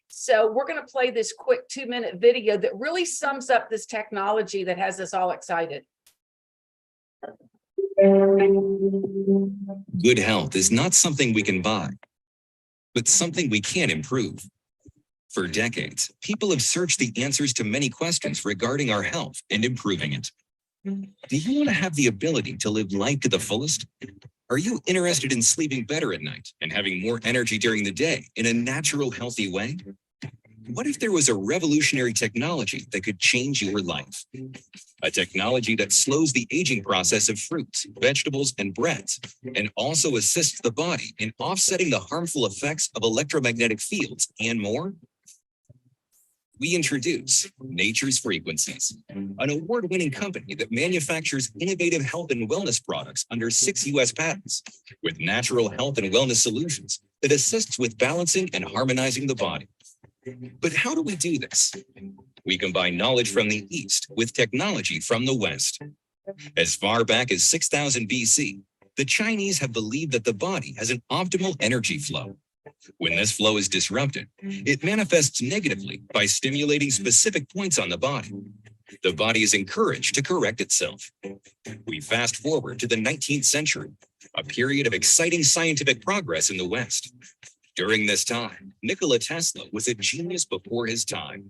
So we're going to play this quick 2-minute video that really sums up this technology that has us all excited. Good health is not something we can buy, but something we can improve. For decades, people have searched the answers to many questions regarding our health and improving it. Do you want to have the ability to live life to the fullest? Are you interested in sleeping better at night and having more energy during the day in a natural, healthy way? What if there was a revolutionary technology that could change your life? A technology that slows the aging process of fruits, vegetables, and breads, and also assists the body in offsetting the harmful effects of electromagnetic fields and more? We introduce Nature's Frequencies, an award-winning company that manufactures innovative health and wellness products under 6 U.S. patents, with natural health and wellness solutions that assists with balancing and harmonizing the body. But how do we do this? We combine knowledge from the East with technology from the West. As far back as 6000 BC, the Chinese have believed that the body has an optimal energy flow. When this flow is disrupted, it manifests negatively by stimulating specific points on the body. The body is encouraged to correct itself. We fast forward to the 19th century, a period of exciting scientific progress in the West. During this time, Nikola Tesla was a genius before his time.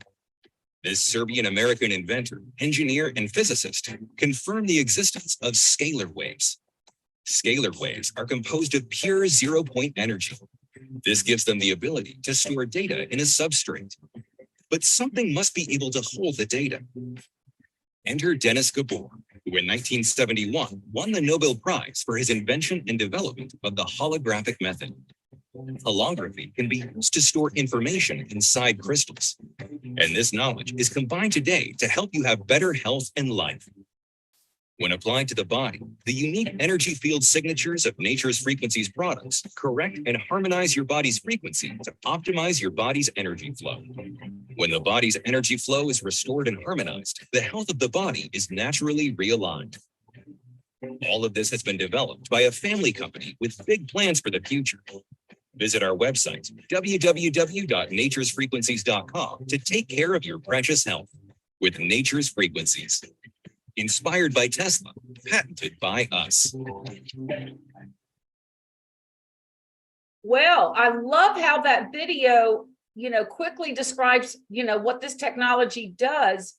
This Serbian-American inventor, engineer, and physicist confirmed the existence of scalar waves. Scalar waves are composed of pure zero-point energy. This gives them the ability to store data in a substrate. But something must be able to hold the data. Enter Dennis Gabor, who in 1971 won the Nobel Prize for his invention and development of the holographic method. Holography can be used to store information inside crystals, and this knowledge is combined today to help you have better health and life. When applied to the body, the unique energy field signatures of Nature's Frequencies products correct and harmonize your body's frequency to optimize your body's energy flow. When the body's energy flow is restored and harmonized, the health of the body is naturally realigned. All of this has been developed by a family company with big plans for the future. Visit our website, www.naturesfrequencies.com, to take care of your precious health with Nature's Frequencies. Inspired by Tesla, patented by us. Well, I love how that video, quickly describes, what this technology does.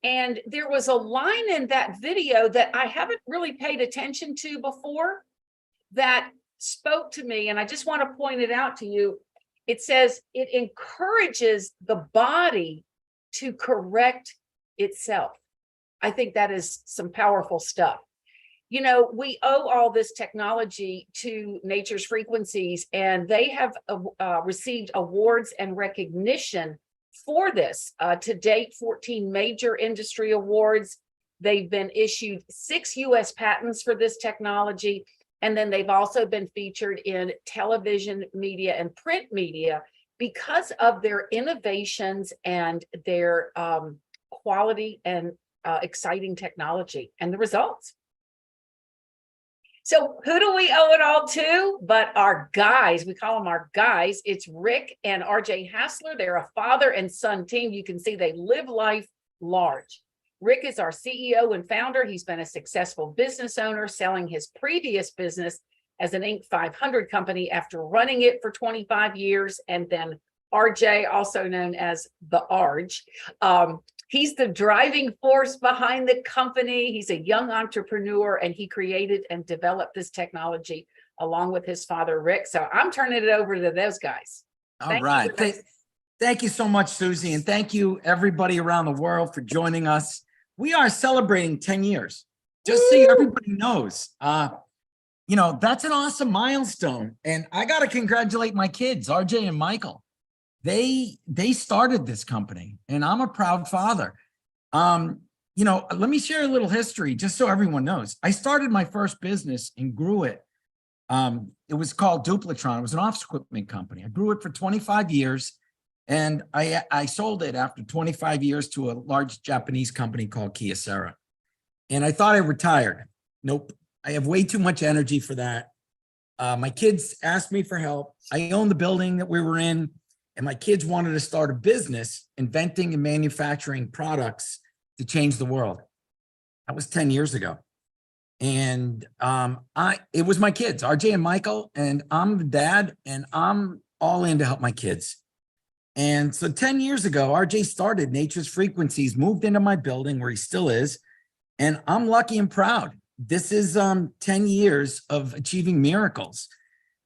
And there was a line in that video that I haven't really paid attention to before that spoke to me, and I just want to point it out to you. It says it encourages the body to correct itself. I think that is some powerful stuff. We owe all this technology to Nature's Frequencies, and they have received awards and recognition for this. To date, 14 major industry awards. They've been issued 6 U.S. patents for this technology, and then they've also been featured in television media and print media because of their innovations and their quality and exciting technology and the results. So who do we owe it all to but our guys? We call them our guys. It's Rick and RJ Hassler. They're a father and son team. You can see they live life large. Rick is our CEO and founder. He's been a successful business owner, selling his previous business as an Inc. 500 company after running it for 25 years. And then RJ, also known as the Arj. He's the driving force behind the company. He's a young entrepreneur, and he created and developed this technology along with his father, Rick. So I'm turning it over to those guys. All right. Thank you so much, Susie. And thank you, everybody around the world, for joining us. We are celebrating 10 years, just so everybody knows. That's an awesome milestone. And I got to congratulate my kids, RJ and Michael. They started this company, and I'm a proud father. Let me share a little history just so everyone knows. I started my first business and grew it. It was called Duplatron. It was an office equipment company. I grew it for 25 years, and I sold it after 25 years to a large Japanese company called Kyocera. And I thought I retired. Nope. I have way too much energy for that. My kids asked me for help. I owned the building that we were in. And my kids wanted to start a business inventing and manufacturing products to change the world. That was 10 years ago. And it was my kids, RJ and Michael, and I'm the dad, and I'm all in to help my kids. And so 10 years ago, RJ started Nature's Frequencies, moved into my building where he still is. And I'm lucky and proud. This is 10 years of achieving miracles.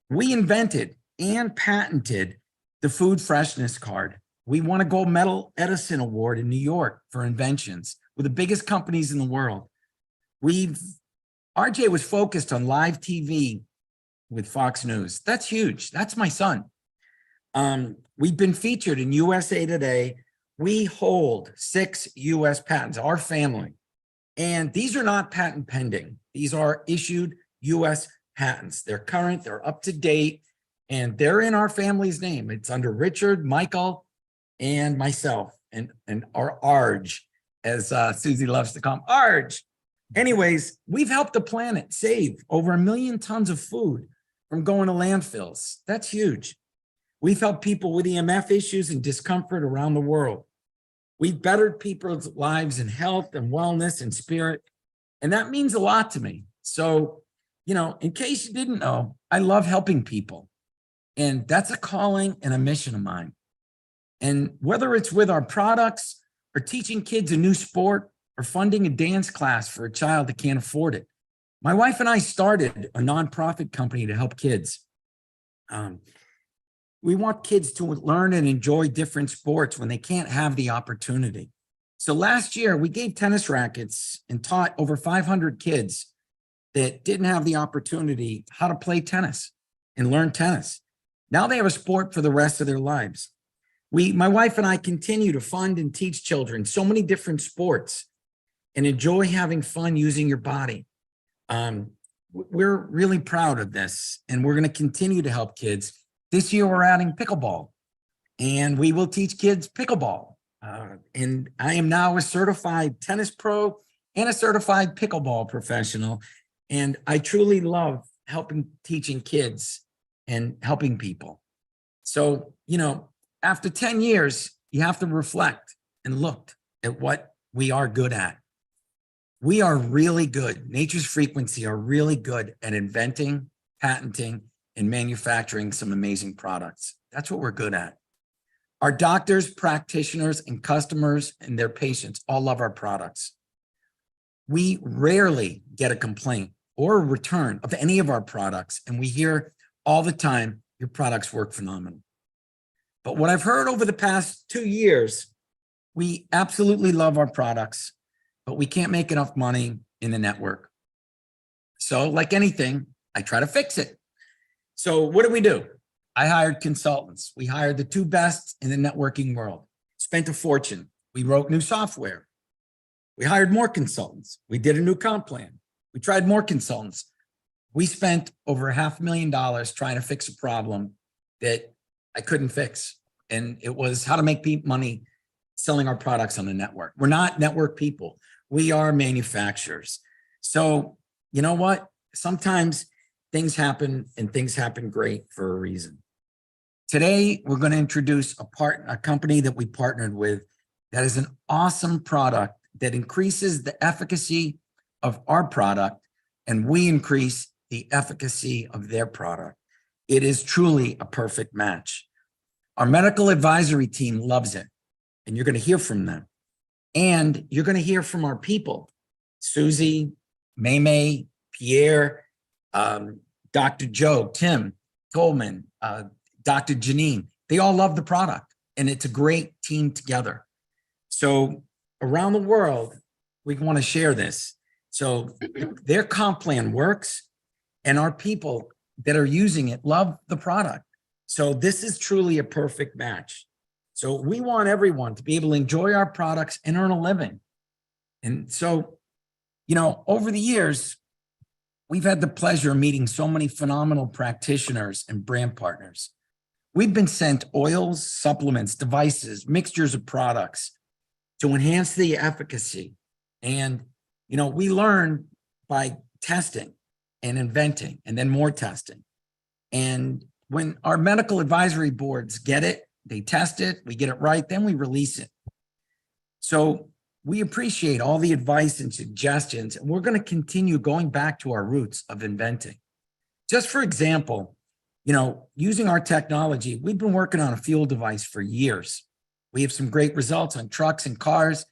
We invented and patented the food freshness card. We won a gold medal Edison Award in New York for inventions with the biggest companies in the world. RJ was focused on live TV with Fox News. That's huge. That's my son. We've been featured in USA Today. We hold 6 US patents, our family. And these are not patent pending. These are issued US patents. They're current, they're up to date, and they're in our family's name. It's under Richard, Michael, and myself, and our Arj, as Susie loves to call him, Arj. Anyways, we've helped the planet save over 1 million tons of food from going to landfills. That's huge. We've helped people with EMF issues and discomfort around the world. We've bettered people's lives in health and wellness and spirit. And that means a lot to me. So, in case you didn't know, I love helping people. And that's a calling and a mission of mine. And whether it's with our products or teaching kids a new sport or funding a dance class for a child that can't afford it, my wife and I started a nonprofit company to help kids. We want kids to learn and enjoy different sports when they can't have the opportunity. So last year, we gave tennis rackets and taught over 500 kids that didn't have the opportunity how to play tennis and learn tennis. Now they have a sport for the rest of their lives. My wife and I continue to fund and teach children so many different sports and enjoy having fun using your body. We're really proud of this, and we're going to continue to help kids. This year, we're adding pickleball, and we will teach kids pickleball. And I am now a certified tennis pro and a certified pickleball professional. And I truly love teaching kids and helping people. So, after 10 years, you have to reflect and look at what we are good at. We are really good. Nature's Frequency are really good at inventing, patenting, and manufacturing some amazing products. That's what we're good at. Our doctors, practitioners, and customers and their patients all love our products. We rarely get a complaint or a return of any of our products, and we hear all the time, your products work phenomenal. But what I've heard over the past 2 years, we absolutely love our products, but we can't make enough money in the network. So like anything, I try to fix it. So what do? I hired consultants. We hired the 2 best in the networking world, spent a fortune. We wrote new software. We hired more consultants. We did a new comp plan. We tried more consultants. We spent over $500,000 trying to fix a problem that I couldn't fix. And it was how to make money selling our products on the network. We're not network people. We are manufacturers. So you know what? Sometimes things happen, and things happen great for a reason. Today, we're going to introduce a company that we partnered with that is an awesome product that increases the efficacy of our product, and we increase the efficacy of their product. It is truly a perfect match. Our medical advisory team loves it, and you're going to hear from them. And you're going to hear from our people, Susie, May, Pierre, Dr. Joe, Tim, Coleman, Dr. Janine. They all love the product, and it's a great team together. So around the world, we want to share this. So their comp plan works, and our people that are using it love the product. So this is truly a perfect match. So we want everyone to be able to enjoy our products and earn a living. And so, over the years, we've had the pleasure of meeting so many phenomenal practitioners and brand partners. We've been sent oils, supplements, devices, mixtures of products to enhance the efficacy. And, we learn by testing and inventing and then more testing. And when our medical advisory boards get it, they test it, we get it right, then we release it. So we appreciate all the advice and suggestions, and we're going to continue going back to our roots of inventing. Just for example, using our technology, we've been working on a fuel device for years. We have some great results on trucks and cars,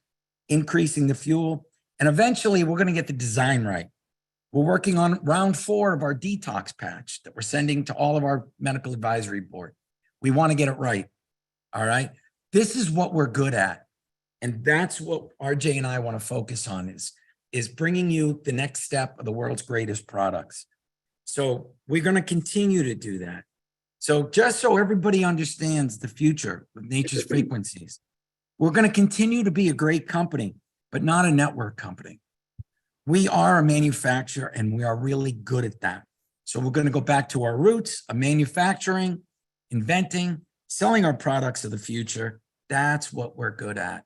increasing the fuel, and eventually we're going to get the design right. We're working on round 4 of our detox patch that we're sending to all of our medical advisory board. We want to get it right. All right. This is what we're good at. And that's what RJ and I want to focus on is bringing you the next step of the world's greatest products. So we're going to continue to do that. So just so everybody understands the future of Nature's Frequencies, we're going to continue to be a great company, but not a network company. We are a manufacturer and we are really good at that. So we're going to go back to our roots of manufacturing, inventing, selling our products of the future. That's what we're good at.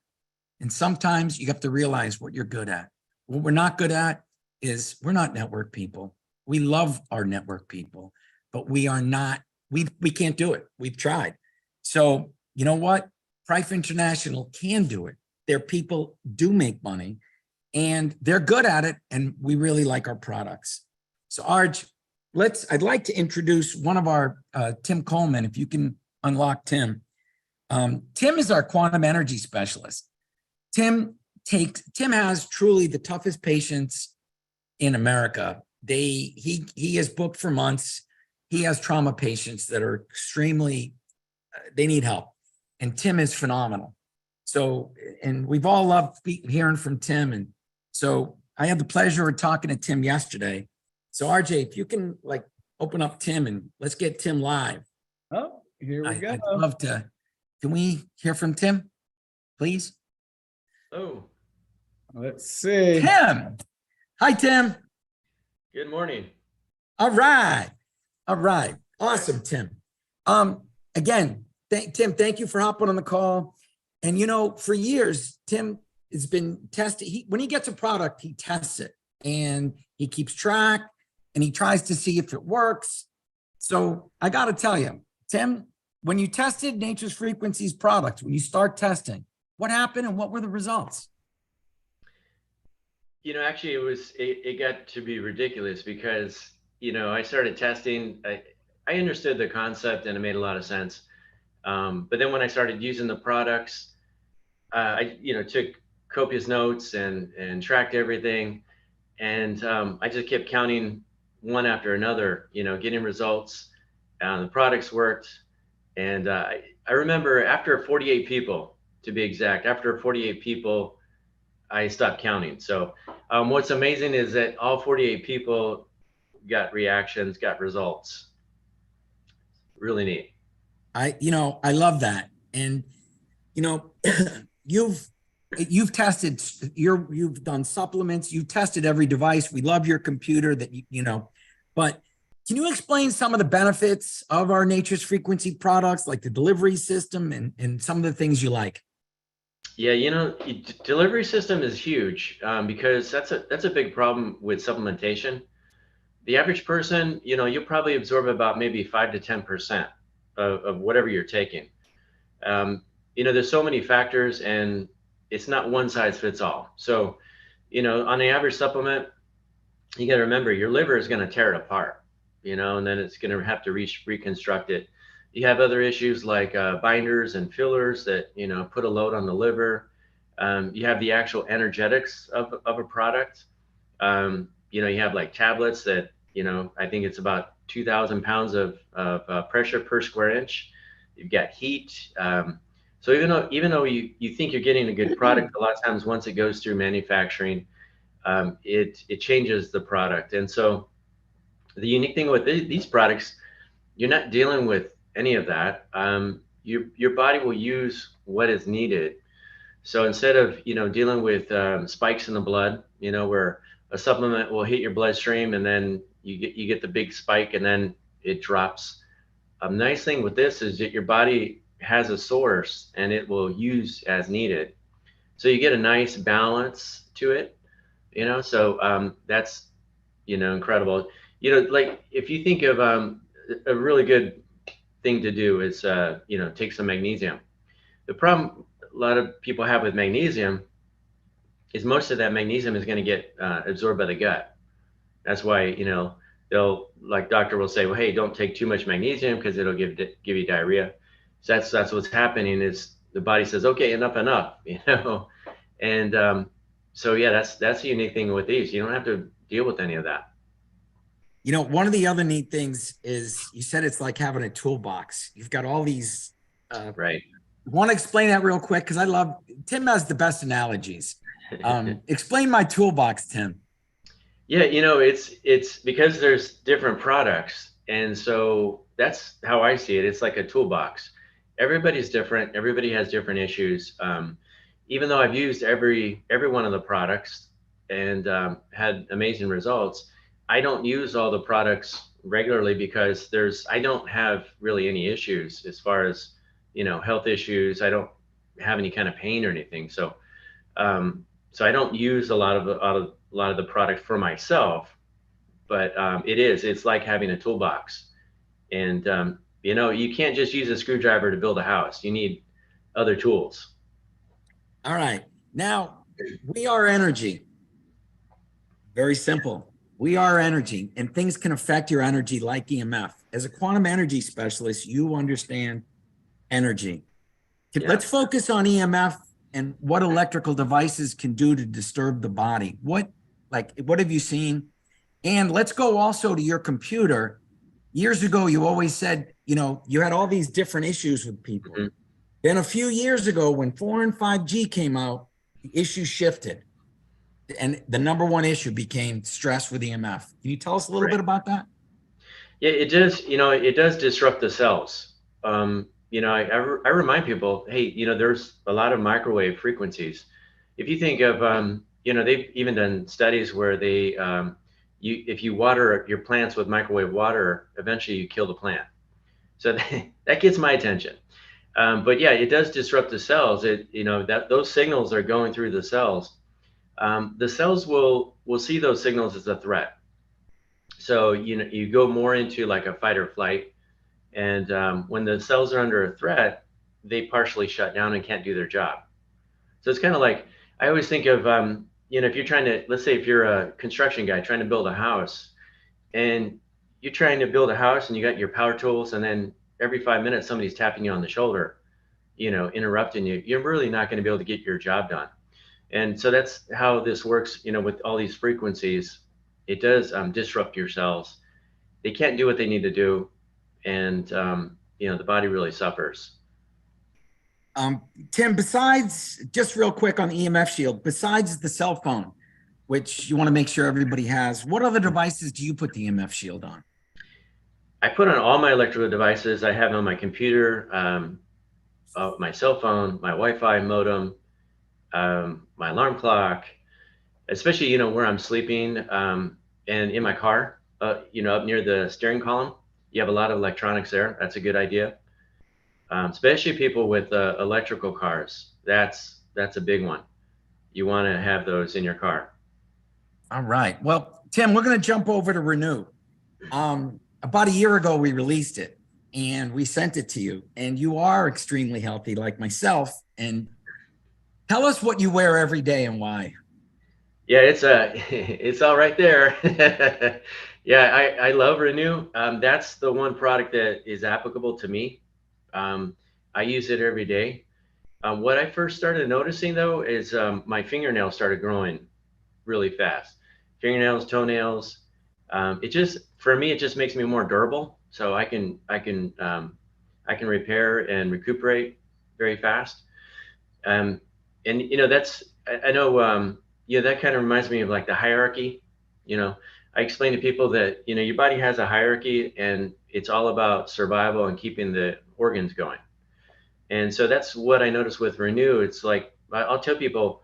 And sometimes you have to realize what you're good at. What we're not good at is we're not network people. We love our network people, but we are not, we can't do it. We've tried. So you know what? Prife International can do it. Their people do make money and they're good at it. And we really like our products. So Arj, I'd like to introduce one of our, Tim Coleman, if you can unlock Tim. Tim is our quantum energy specialist. Tim has truly the toughest patients in America. He is booked for months. He has trauma patients that are extremely, they need help. And Tim is phenomenal. So, and we've all loved hearing from Tim. And so I had the pleasure of talking to Tim yesterday. So RJ, if you can open up Tim and let's get Tim live. Oh, here we go. I'd love to. Can we hear from Tim, please? Oh, let's see. Tim. Hi, Tim. Good morning. All right. Awesome, Tim. Again, Tim, thank you for hopping on the call. And for years, Tim has been testing. When he gets a product, he tests it and he keeps track and he tries to see if it works. So I got to tell you, Tim, when you tested Nature's Frequencies products, when you start testing, what happened and what were the results? Actually, it got to be ridiculous because, I started testing. I understood the concept and it made a lot of sense. But then when I started using the products, I took copious notes and tracked everything. And I just kept counting one after another, getting results. The products worked. And I remember after 48 people, to be exact, after 48 people, I stopped counting. So what's amazing is that all 48 people got reactions, got results. Really neat. I love that. And, you've tested, you've done supplements, you tested every device. We love your computer that, but can you explain some of the benefits of our Nature's Frequency products, like the delivery system and some of the things you like? Yeah, delivery system is huge because that's a big problem with supplementation. The average person, you'll probably absorb about maybe 5 to 10% of whatever you're taking. There's so many factors and it's not one size fits all. So, on the average supplement, you got to remember your liver is going to tear it apart, and then it's going to have to reconstruct it. You have other issues like binders and fillers that, put a load on the liver. You have the actual energetics of a product. You have like tablets that, I think it's about 2,000 pounds of pressure per square inch. You've got heat. So even though you think you're getting a good product, a lot of times once it goes through manufacturing, it changes the product. And so the unique thing with these products, you're not dealing with any of that. Your body will use what is needed. So instead of dealing with spikes in the blood, where a supplement will hit your bloodstream and then you get the big spike and then it drops. A nice thing with this is that your body has a source and it will use as needed. So you get a nice balance to it, so that's incredible. Like if you think of a really good thing to do is, take some magnesium. The problem a lot of people have with magnesium is most of that magnesium is going to get absorbed by the gut. That's why, they'll, like doctor will say, well, hey, don't take too much magnesium because it'll give you diarrhea. So that's what's happening is the body says, okay, enough, and so yeah, that's the unique thing with these. You don't have to deal with any of that. One of the other neat things is you said it's like having a toolbox. You've got all these. Right. Want to explain that real quick? Because Tim has the best analogies. Explain my toolbox, Tim. Yeah, it's because there's different products, and so that's how I see it. It's like a toolbox. Everybody's different. Everybody has different issues. Even though I've used every one of the products and had amazing results, I don't use all the products regularly because I don't have really any issues as far as health issues. I don't have any kind of pain or anything. So I don't use a lot of the product for myself, but it's like having a toolbox, and you can't just use a screwdriver to build a house. You need other tools. All right. Now, we are energy. Very simple. We are energy, and things can affect your energy like EMF. As a quantum energy specialist, you understand energy. Yeah. Let's focus on EMF and what electrical devices can do to disturb the body. What have you seen? And let's go also to your computer. Years ago, you always said, you had all these different issues with people. Mm-hmm. Then a few years ago, when 4 and 5G came out, the issue shifted. And the number one issue became stress with EMF. Can you tell us a little bit about that? Yeah, it does. It does disrupt the cells. I remind people, hey, there's a lot of microwave frequencies. If you think of, they've even done studies where they, if you water your plants with microwave water, eventually you kill the plant. So that gets my attention. But yeah, it does disrupt the cells. Those signals are going through the cells. The cells will see those signals as a threat. So you go more into like a fight or flight, and when the cells are under a threat, they partially shut down and can't do their job. So it's kind of like, I always think of if you're trying to, let's say if you're a construction guy trying to build a house, and you're trying to build a house and you got your power tools, and then every 5 minutes somebody's tapping you on the shoulder, interrupting you, you're really not going to be able to get your job done. And so that's how this works, with all these frequencies. It does disrupt your cells. They can't do what they need to do, and the body really suffers. Tim, besides, just real quick on the EMF shield, besides the cell phone, which you want to make sure everybody has, what other devices do you put the EMF shield on? I put on all my electrical devices. I have on my computer, my cell phone, my Wi-Fi modem, my alarm clock, especially, where I'm sleeping, and in my car, up near the steering column, you have a lot of electronics there. That's a good idea. Especially people with electrical cars. That's a big one. You want to have those in your car. All right. Well, Tim, we're going to jump over to Renew. About a year ago, we released it and we sent it to you, and you are extremely healthy like myself. And tell us what you wear every day and why. Yeah, it's all right there. Yeah, I love Renew. That's the one product that is applicable to me. I use it every day. What I first started noticing though is my fingernails started growing really fast. Fingernails, toenails. For me, it just makes me more durable. So I can repair and recuperate very fast. And I know that kind of reminds me of like the hierarchy. I explain to people that your body has a hierarchy, and it's all about survival and keeping the organs going. And so that's what I noticed with Renew. It's like, I'll tell people,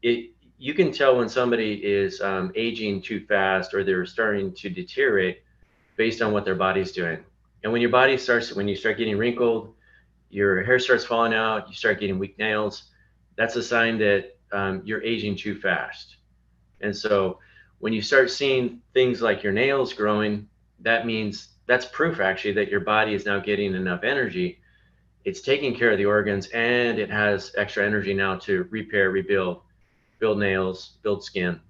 you can tell when somebody is aging too fast or they're starting to deteriorate based on what their body's doing. And when you start getting wrinkled, your hair starts falling out, you start getting weak nails, that's a sign that you're aging too fast. And so when you start seeing things like your nails growing, that's that's proof actually that your body is now getting enough energy. It's taking care of the organs, and it has extra energy now to repair, rebuild, build nails, build skin.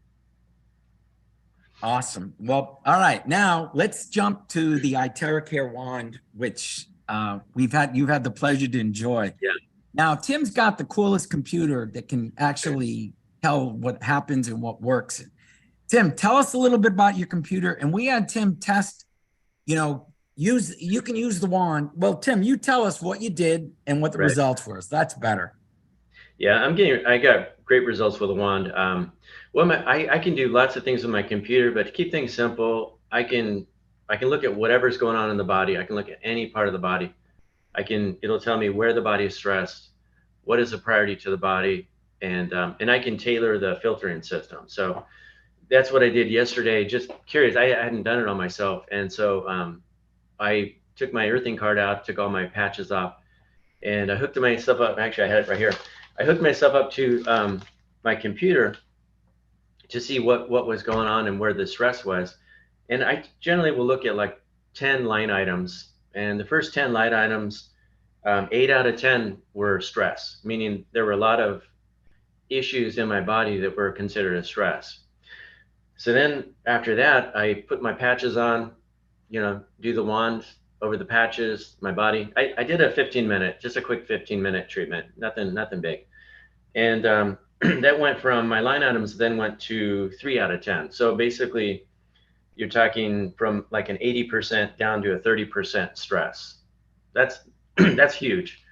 Awesome. Well, all right. Now let's jump to the iTerracare wand, which you've had the pleasure to enjoy. Yeah. Now, Tim's got the coolest computer that can actually tell what happens and what works. Tim, tell us a little bit about your computer. And we had Tim test, you can use the wand. Well, Tim, you tell us what you did and what the results were. So that's better. Yeah, I got great results with the wand. I can do lots of things with my computer, but to keep things simple, I can look at whatever's going on in the body. I can look at any part of the body. It'll tell me where the body is stressed, what is a priority to the body, and I can tailor the filtering system. So that's what I did yesterday. Just curious, I hadn't done it on myself, and so I took my earthing card out, took all my patches off, and I hooked myself up. Actually, I had it right here. I hooked myself up to my computer to see what was going on and where the stress was. And I generally will look at like 10 line items. And the first 10 line items, 8 out of 10 were stress, meaning there were a lot of issues in my body that were considered a stress. So then after that, I put my patches on, do the wand over the patches, my body. I did a 15-minute, just a quick 15-minute treatment, nothing big. And that went from my line items, then went to 3 out of 10. So basically, you're talking from like an 80% down to a 30% stress. That's that's huge.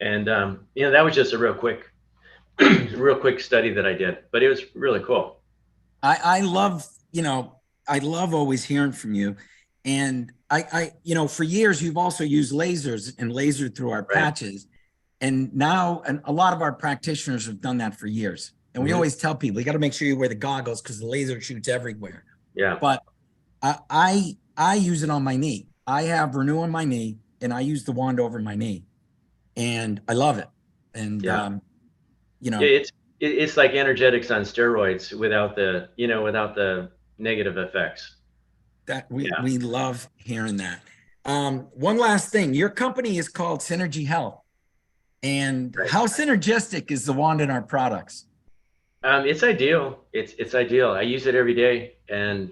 And that was just a real quick study that I did, but it was really cool. I love always hearing from you. And I for years, you've also used lasers and lasered through our patches. And now, and a lot of our practitioners have done that for years. And we always tell people, you got to make sure you wear the goggles because the laser shoots everywhere. Yeah. But I use it on my knee. I have Renew on my knee, and I use the wand over my knee, and I love it. And it's like energetics on steroids without the negative effects. That we love hearing that. One last thing, your company is called Synergy Health. And how synergistic is the wand in our products? It's ideal. It's ideal. I use it every day, and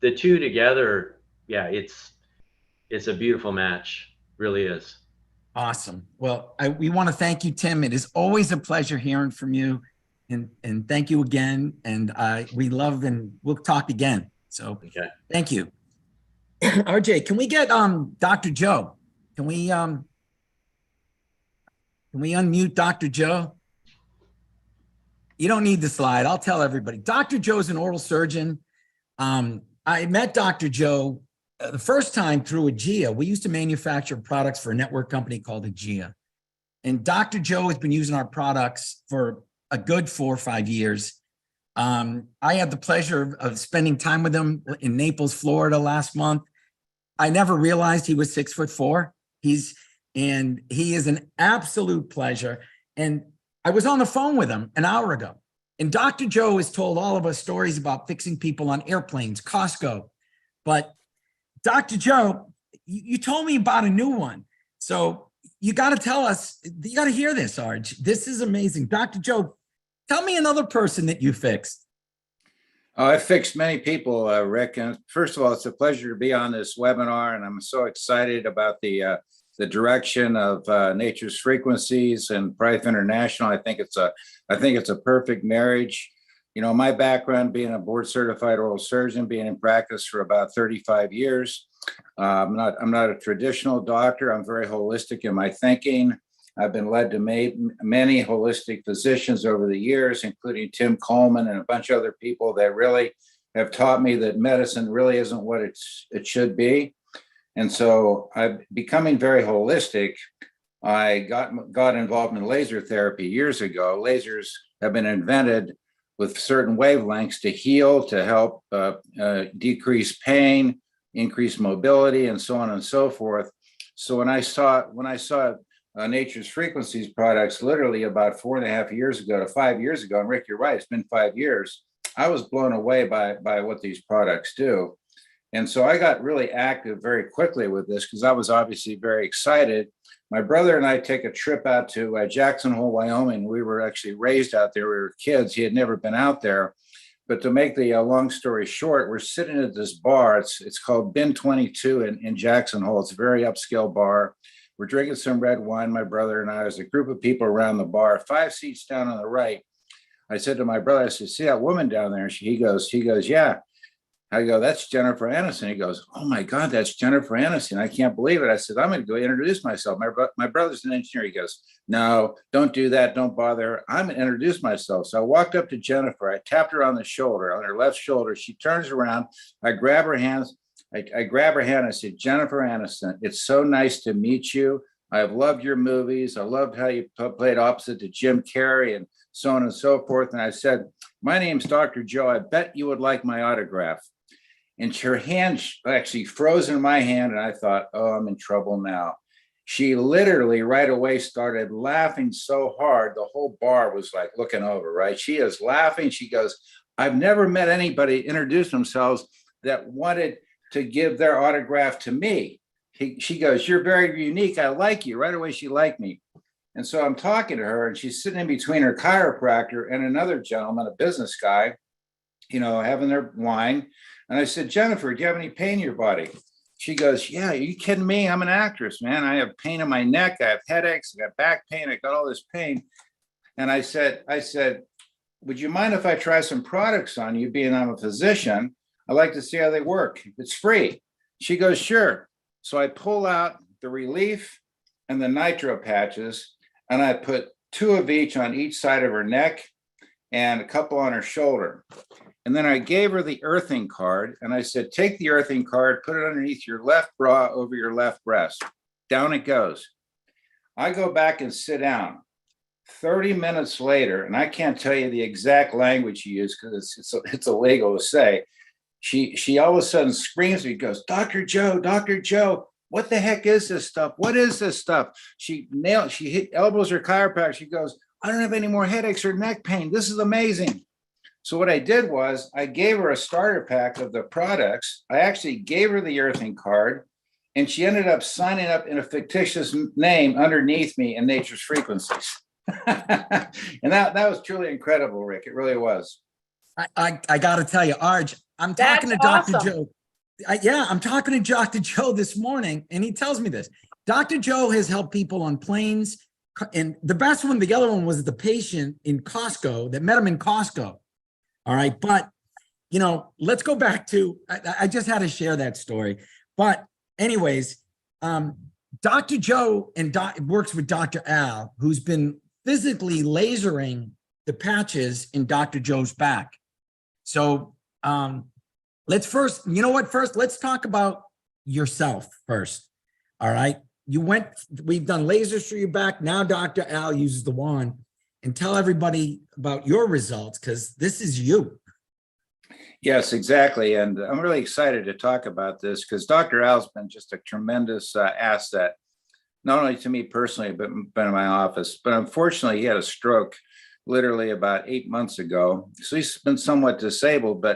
the two together, it's a beautiful match. Really is. Awesome. Well, we want to thank you, Tim. It is always a pleasure hearing from you, and thank you again. And we love, and we'll talk again. So thank you. RJ, can we get Dr. Joe? Can we unmute Dr. Joe? You don't need the slide. I'll tell everybody. Dr. Joe's an oral surgeon. I met Dr. Joe the first time through Aegea. We used to manufacture products for a network company called Aegea. And Dr. Joe has been using our products for a good 4 or 5 years. I had the pleasure of spending time with him in Naples, Florida last month. I never realized he was 6'4". And he is an absolute pleasure. And I was on the phone with him an hour ago. And Dr. Joe has told all of us stories about fixing people on airplanes, Costco. But Dr. Joe, you told me about a new one. So you got to tell us, you got to hear this, Arj. This is amazing. Dr. Joe, tell me another person that you fixed. I fixed many people, Rick. And first of all, it's a pleasure to be on this webinar. And I'm so excited about the direction of Nature's Frequencies and Prife International. I think it's a perfect marriage. My background being a board certified oral surgeon, being in practice for about 35 years. I'm not a traditional doctor. I'm very holistic in my thinking. I've been led to many holistic physicians over the years, including Tim Coleman and a bunch of other people that really have taught me that medicine really isn't what it should be. And so I'm becoming very holistic. I got involved in laser therapy years ago. Lasers have been invented with certain wavelengths to heal, to help decrease pain, increase mobility, and so on and so forth. So when I saw Nature's Frequencies products literally about 4.5 years ago to 5 years ago, and Rick, you're right, it's been 5 years, I was blown away by what these products do. And so I got really active very quickly with this because I was obviously very excited. My brother and I take a trip out to Jackson Hole, Wyoming. We were actually raised out there. We were kids. He had never been out there. But to make the long story short, we're sitting at this bar. It's called Bin 22 in Jackson Hole. It's a very upscale bar. We're drinking some red wine, my brother and I. There's a group of people around the bar, 5 seats down on the right. I said to my brother, I said, see that woman down there? He goes, yeah. I go, that's Jennifer Aniston. He goes, oh my God, that's Jennifer Aniston. I can't believe it. I said, I'm going to go introduce myself. My brother's an engineer. He goes, no, don't do that. Don't bother. I'm going to introduce myself. So I walked up to Jennifer. I tapped her on the shoulder, on her left shoulder. She turns around. I grab her hands. I grab her hand. I said, Jennifer Aniston, it's so nice to meet you. I've loved your movies. I loved how you played opposite to Jim Carrey and so on and so forth. And I said, my name's Dr. Joe. I bet you would like my autograph. And her hand actually froze in my hand. And I thought, oh, I'm in trouble now. She literally right away started laughing so hard. The whole bar was like looking over, right? She is laughing. She goes, I've never met anybody introduce themselves that wanted to give their autograph to me. She goes, you're very unique. I like you. Right away, she liked me. And so I'm talking to her and she's sitting in between her chiropractor and another gentleman, a business guy, having their wine. And I said, Jennifer, do you have any pain in your body? She goes, yeah, are you kidding me? I'm an actress, man. I have pain in my neck. I have headaches. I got back pain. I got all this pain. And I said, would you mind if I try some products on you, being I'm a physician? I'd like to see how they work. It's free. She goes, sure. So I pull out the Relief and the Nitro patches, and I put 2 of each on each side of her neck and a couple on her shoulder. And then I gave her the earthing card and I said, take the earthing card, put it underneath your left bra over your left breast. Down it goes. I go back and sit down. 30 minutes later, and I can't tell you the exact language she used because it's illegal to say, she all of a sudden screams and goes, Dr. Joe, what the heck is this stuff? What is this stuff? She elbows her chiropractor. She goes, I don't have any more headaches or neck pain. This is amazing. So what I did was I gave her a starter pack of the products. I actually gave her the earthing card, and she ended up signing up in a fictitious name underneath me in Nature's Frequencies. And that was truly incredible, Rick. It really was. I got to tell you, Arj, I'm talking to That's Dr. awesome. Joe. I'm talking to Dr. Joe this morning, and he tells me this. Dr. Joe has helped people on planes. And the best one, the other one was the patient in Costco that met him in Costco. All right. But, let's go back to, I just had to share that story. But anyways, Dr. Joe works with Dr. Al, who's been physically lasering the patches in Dr. Joe's back. So let's let's talk about yourself first. All right. We've done lasers through your back. Now Dr. Al uses the wand. And tell everybody about your results, because this is you. Yes, exactly. And I'm really excited to talk about this because Dr. Al's been just a tremendous asset, not only to me personally, but in my office. But unfortunately, he had a stroke literally about 8 months ago. So he's been somewhat disabled.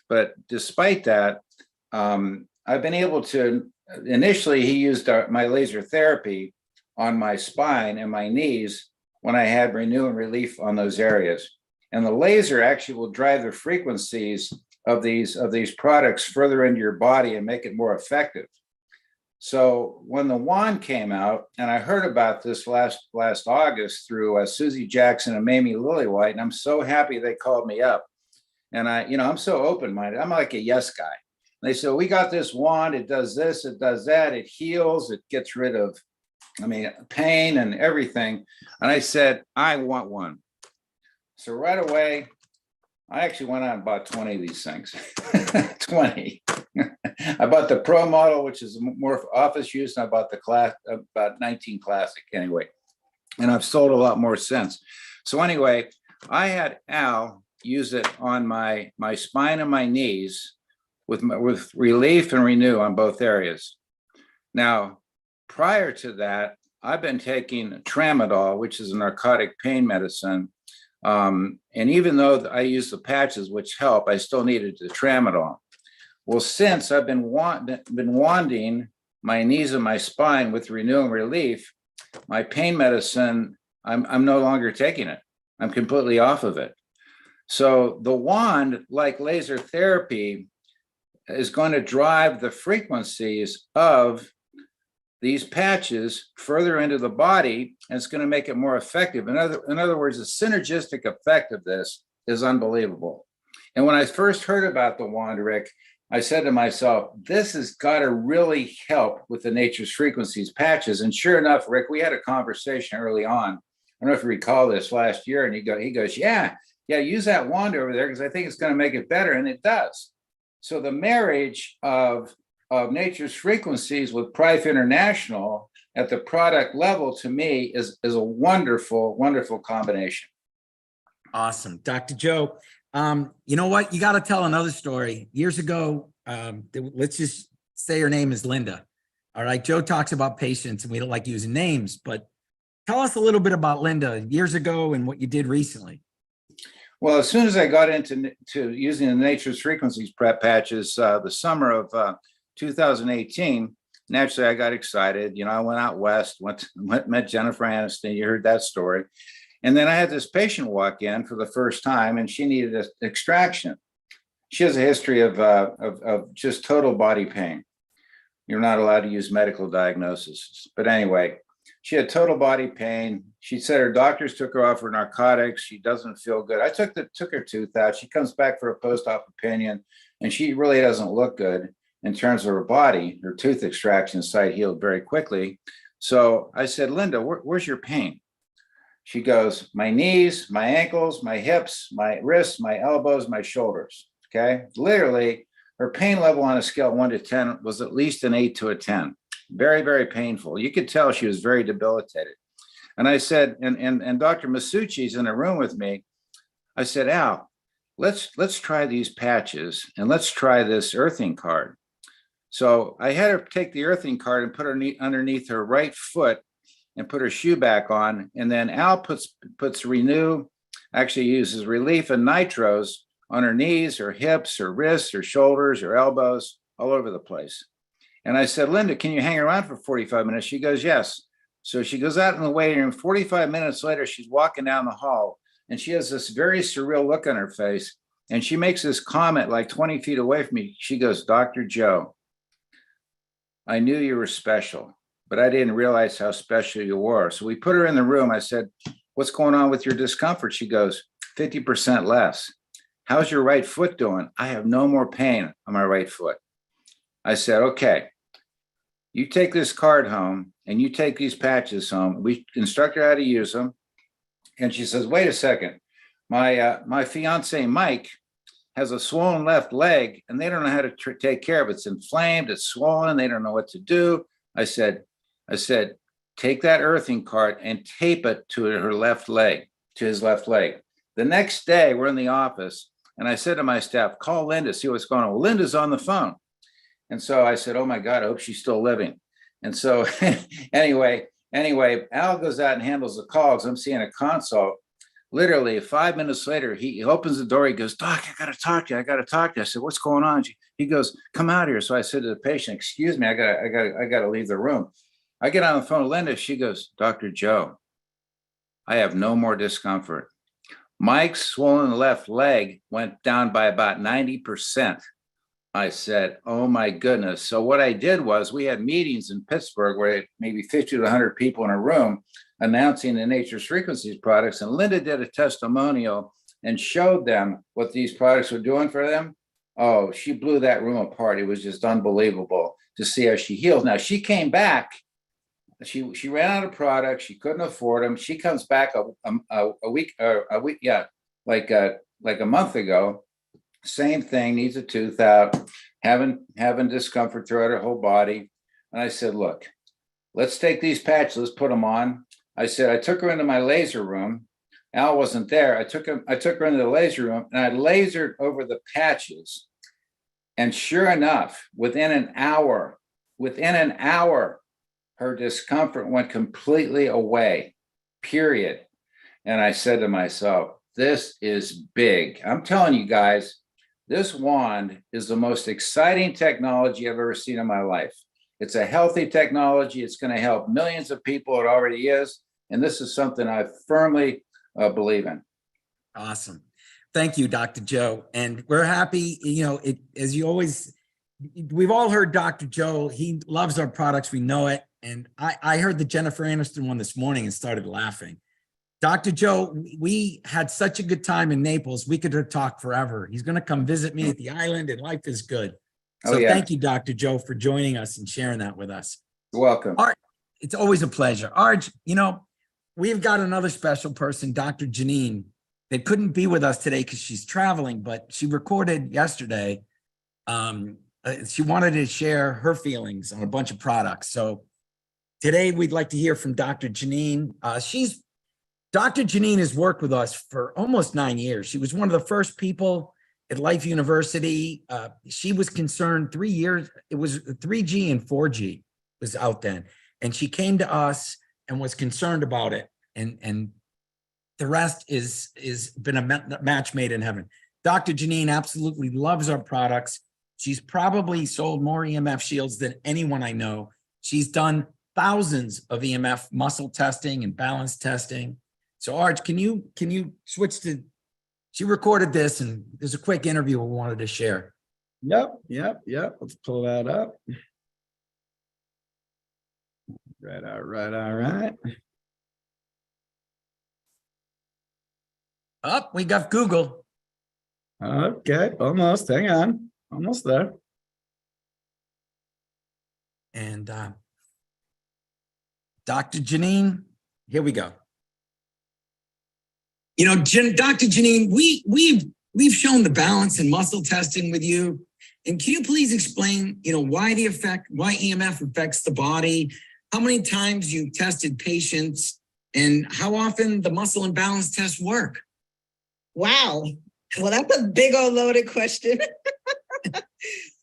But despite that, I've been able to, initially, he used my laser therapy on my spine and my knees when I had Renew and Relief on those areas. And the laser actually will drive the frequencies of these products further into your body and make it more effective. So when the wand came out, and I heard about this last August through Susie Jackson and Mamie Lillywhite, and I'm so happy they called me up. And I'm so open-minded. I'm like a yes guy. And they said, we got this wand, it does this, it does that, it heals, it gets rid of pain and everything. And I said, I want one. So right away, I actually went out and bought 20 of these things. 20. I bought the Pro model, which is more for office use, and I bought the class, about 19 Classic anyway. And I've sold a lot more since. So anyway, I had Al use it on my spine and my knees with Relief and Renew on both areas. Now, prior to that, I've been taking tramadol, which is a narcotic pain medicine. And even though I use the patches, which help, I still needed the tramadol. Well, since I've been wanding my knees and my spine with Renew and Relief, my pain medicine, I'm no longer taking it. I'm completely off of it. So the wand, like laser therapy, is going to drive the frequencies of these patches further into the body, and it's going to make it more effective. In other words, the synergistic effect of this is unbelievable. And when I first heard about the wand, Rick, I said to myself, this has got to really help with the Nature's Frequencies patches. And sure enough, Rick, we had a conversation early on. I don't know if you recall this last year, and he goes, yeah, use that wand over there because I think it's going to make it better, and it does. So the marriage of Nature's Frequencies with Prife International at the product level, to me, is a wonderful, wonderful combination. Awesome. Dr. Joe, you know what? You got to tell another story. Years ago, let's just say her name is Linda. All right. Joe talks about patients and we don't like using names, but tell us a little bit about Linda years ago and what you did recently. Well, as soon as I got into using the Nature's Frequencies prep patches, the summer of 2018, naturally I got excited. I went out west, met Jennifer Aniston. You heard that story. And then I had this patient walk in for the first time, and she needed an extraction. She has a history of just total body pain. You're not allowed to use medical diagnosis. But anyway, she had total body pain. She said her doctors took her off her narcotics. She doesn't feel good. I took her tooth out. She comes back for a post-op opinion, and she really doesn't look good in terms of her body. Her tooth extraction site healed very quickly. So I said, Linda, where's your pain? She goes, my knees, my ankles, my hips, my wrists, my elbows, my shoulders. Okay. Literally, her pain level on a scale of 1 to 10 was at least an 8 to a 10. Very, very painful. You could tell she was very debilitated. And I said, and Dr. Masucci's in a room with me. I said, Al, let's try these patches and let's try this earthing card. So I had her take the earthing card and put her underneath her right foot and put her shoe back on. And then Al puts Renew, actually uses Relief and Nitros on her knees, her hips, her wrists, her shoulders, her elbows, all over the place. And I said, Linda, can you hang around for 45 minutes? She goes, yes. So she goes out in the waiting room. 45 minutes later, she's walking down the hall and she has this very surreal look on her face. And she makes this comment like 20 feet away from me. She goes, Dr. Joe, I knew you were special, but I didn't realize how special you were. So we put her in the room. I said, what's going on with your discomfort? She goes, 50% less. How's your right foot doing? I have no more pain on my right foot. I said, okay, you take this card home and you take these patches home. We instruct her how to use them. And she says, wait a second. My fiance, Mike, has a swollen left leg and they don't know how to take care of it. It's inflamed, it's swollen. They don't know what to do. I said, take that earthing card and tape it to her left leg, to his left leg. The next day we're in the office and I said to my staff, call Linda, see what's going on. Well, Linda's on the phone. And so I said, oh my God, I hope she's still living. And so anyway, Al goes out and handles the calls. I'm seeing a consult. Literally 5 minutes later, he opens the door. He goes, Doc, I got to talk to you. I said, what's going on? He goes, come out here. So I said to the patient, excuse me, I got to leave the room. I get on the phone with Linda. She goes, Dr. Joe, I have no more discomfort. Mike's swollen left leg went down by about 90%. I said, oh my goodness. So what I did was we had meetings in Pittsburgh where maybe 50 to 100 people in a room announcing the Nature's Frequencies products. And Linda did a testimonial and showed them what these products were doing for them. Oh, she blew that room apart. It was just unbelievable to see how she healed. Now she came back. She ran out of products. She couldn't afford them. She comes back a week, like a month ago. Same thing, needs a tooth out, having discomfort throughout her whole body. And I said, look, let's take these patches, let's put them on. I said, I took her into my laser room. Al wasn't there. I took her into the laser room and I lasered over the patches. And sure enough, within an hour, her discomfort went completely away, period. And I said to myself, this is big. I'm telling you guys, This wand is the most exciting technology I've ever seen in my life. It's a healthy technology. It's going to help millions of people. It already is. And this is something I firmly believe in. Awesome. Thank you, Dr. Joe. And we're happy, as you always, we've all heard Dr. Joe. He loves our products. We know it. And I heard the Jennifer Aniston one this morning and started laughing. Dr. Joe, we had such a good time in Naples. We could talk forever. He's going to come visit me at the island, and life is good. So Thank you, Dr. Joe, for joining us and sharing that with us. You're welcome. Art, it's always a pleasure. Arj, we've got another special person, Dr. Janine, that couldn't be with us today because she's traveling, but she recorded yesterday. She wanted to share her feelings on a bunch of products. So today we'd like to hear from Dr. Janine. Dr. Janine has worked with us for almost 9 years. She was one of the first people at Life University. She was concerned 3 years. It was 3G and 4G was out then. And she came to us and was concerned about it. And the rest is been a match made in heaven. Dr. Janine absolutely loves our products. She's probably sold more EMF shields than anyone I know. She's done thousands of EMF muscle testing and balance testing. So Arj, can you switch to, she recorded this and there's a quick interview we wanted to share. Yep. Let's pull that up. Right. Oh, we got Google. Okay, almost, hang on. Almost there. And Dr. Janine, here we go. Dr. Janine, we've shown the balance and muscle testing with you. And can you please explain, why EMF affects the body, how many times you tested patients, and how often the muscle and balance tests work? Wow. Well, that's a big old loaded question.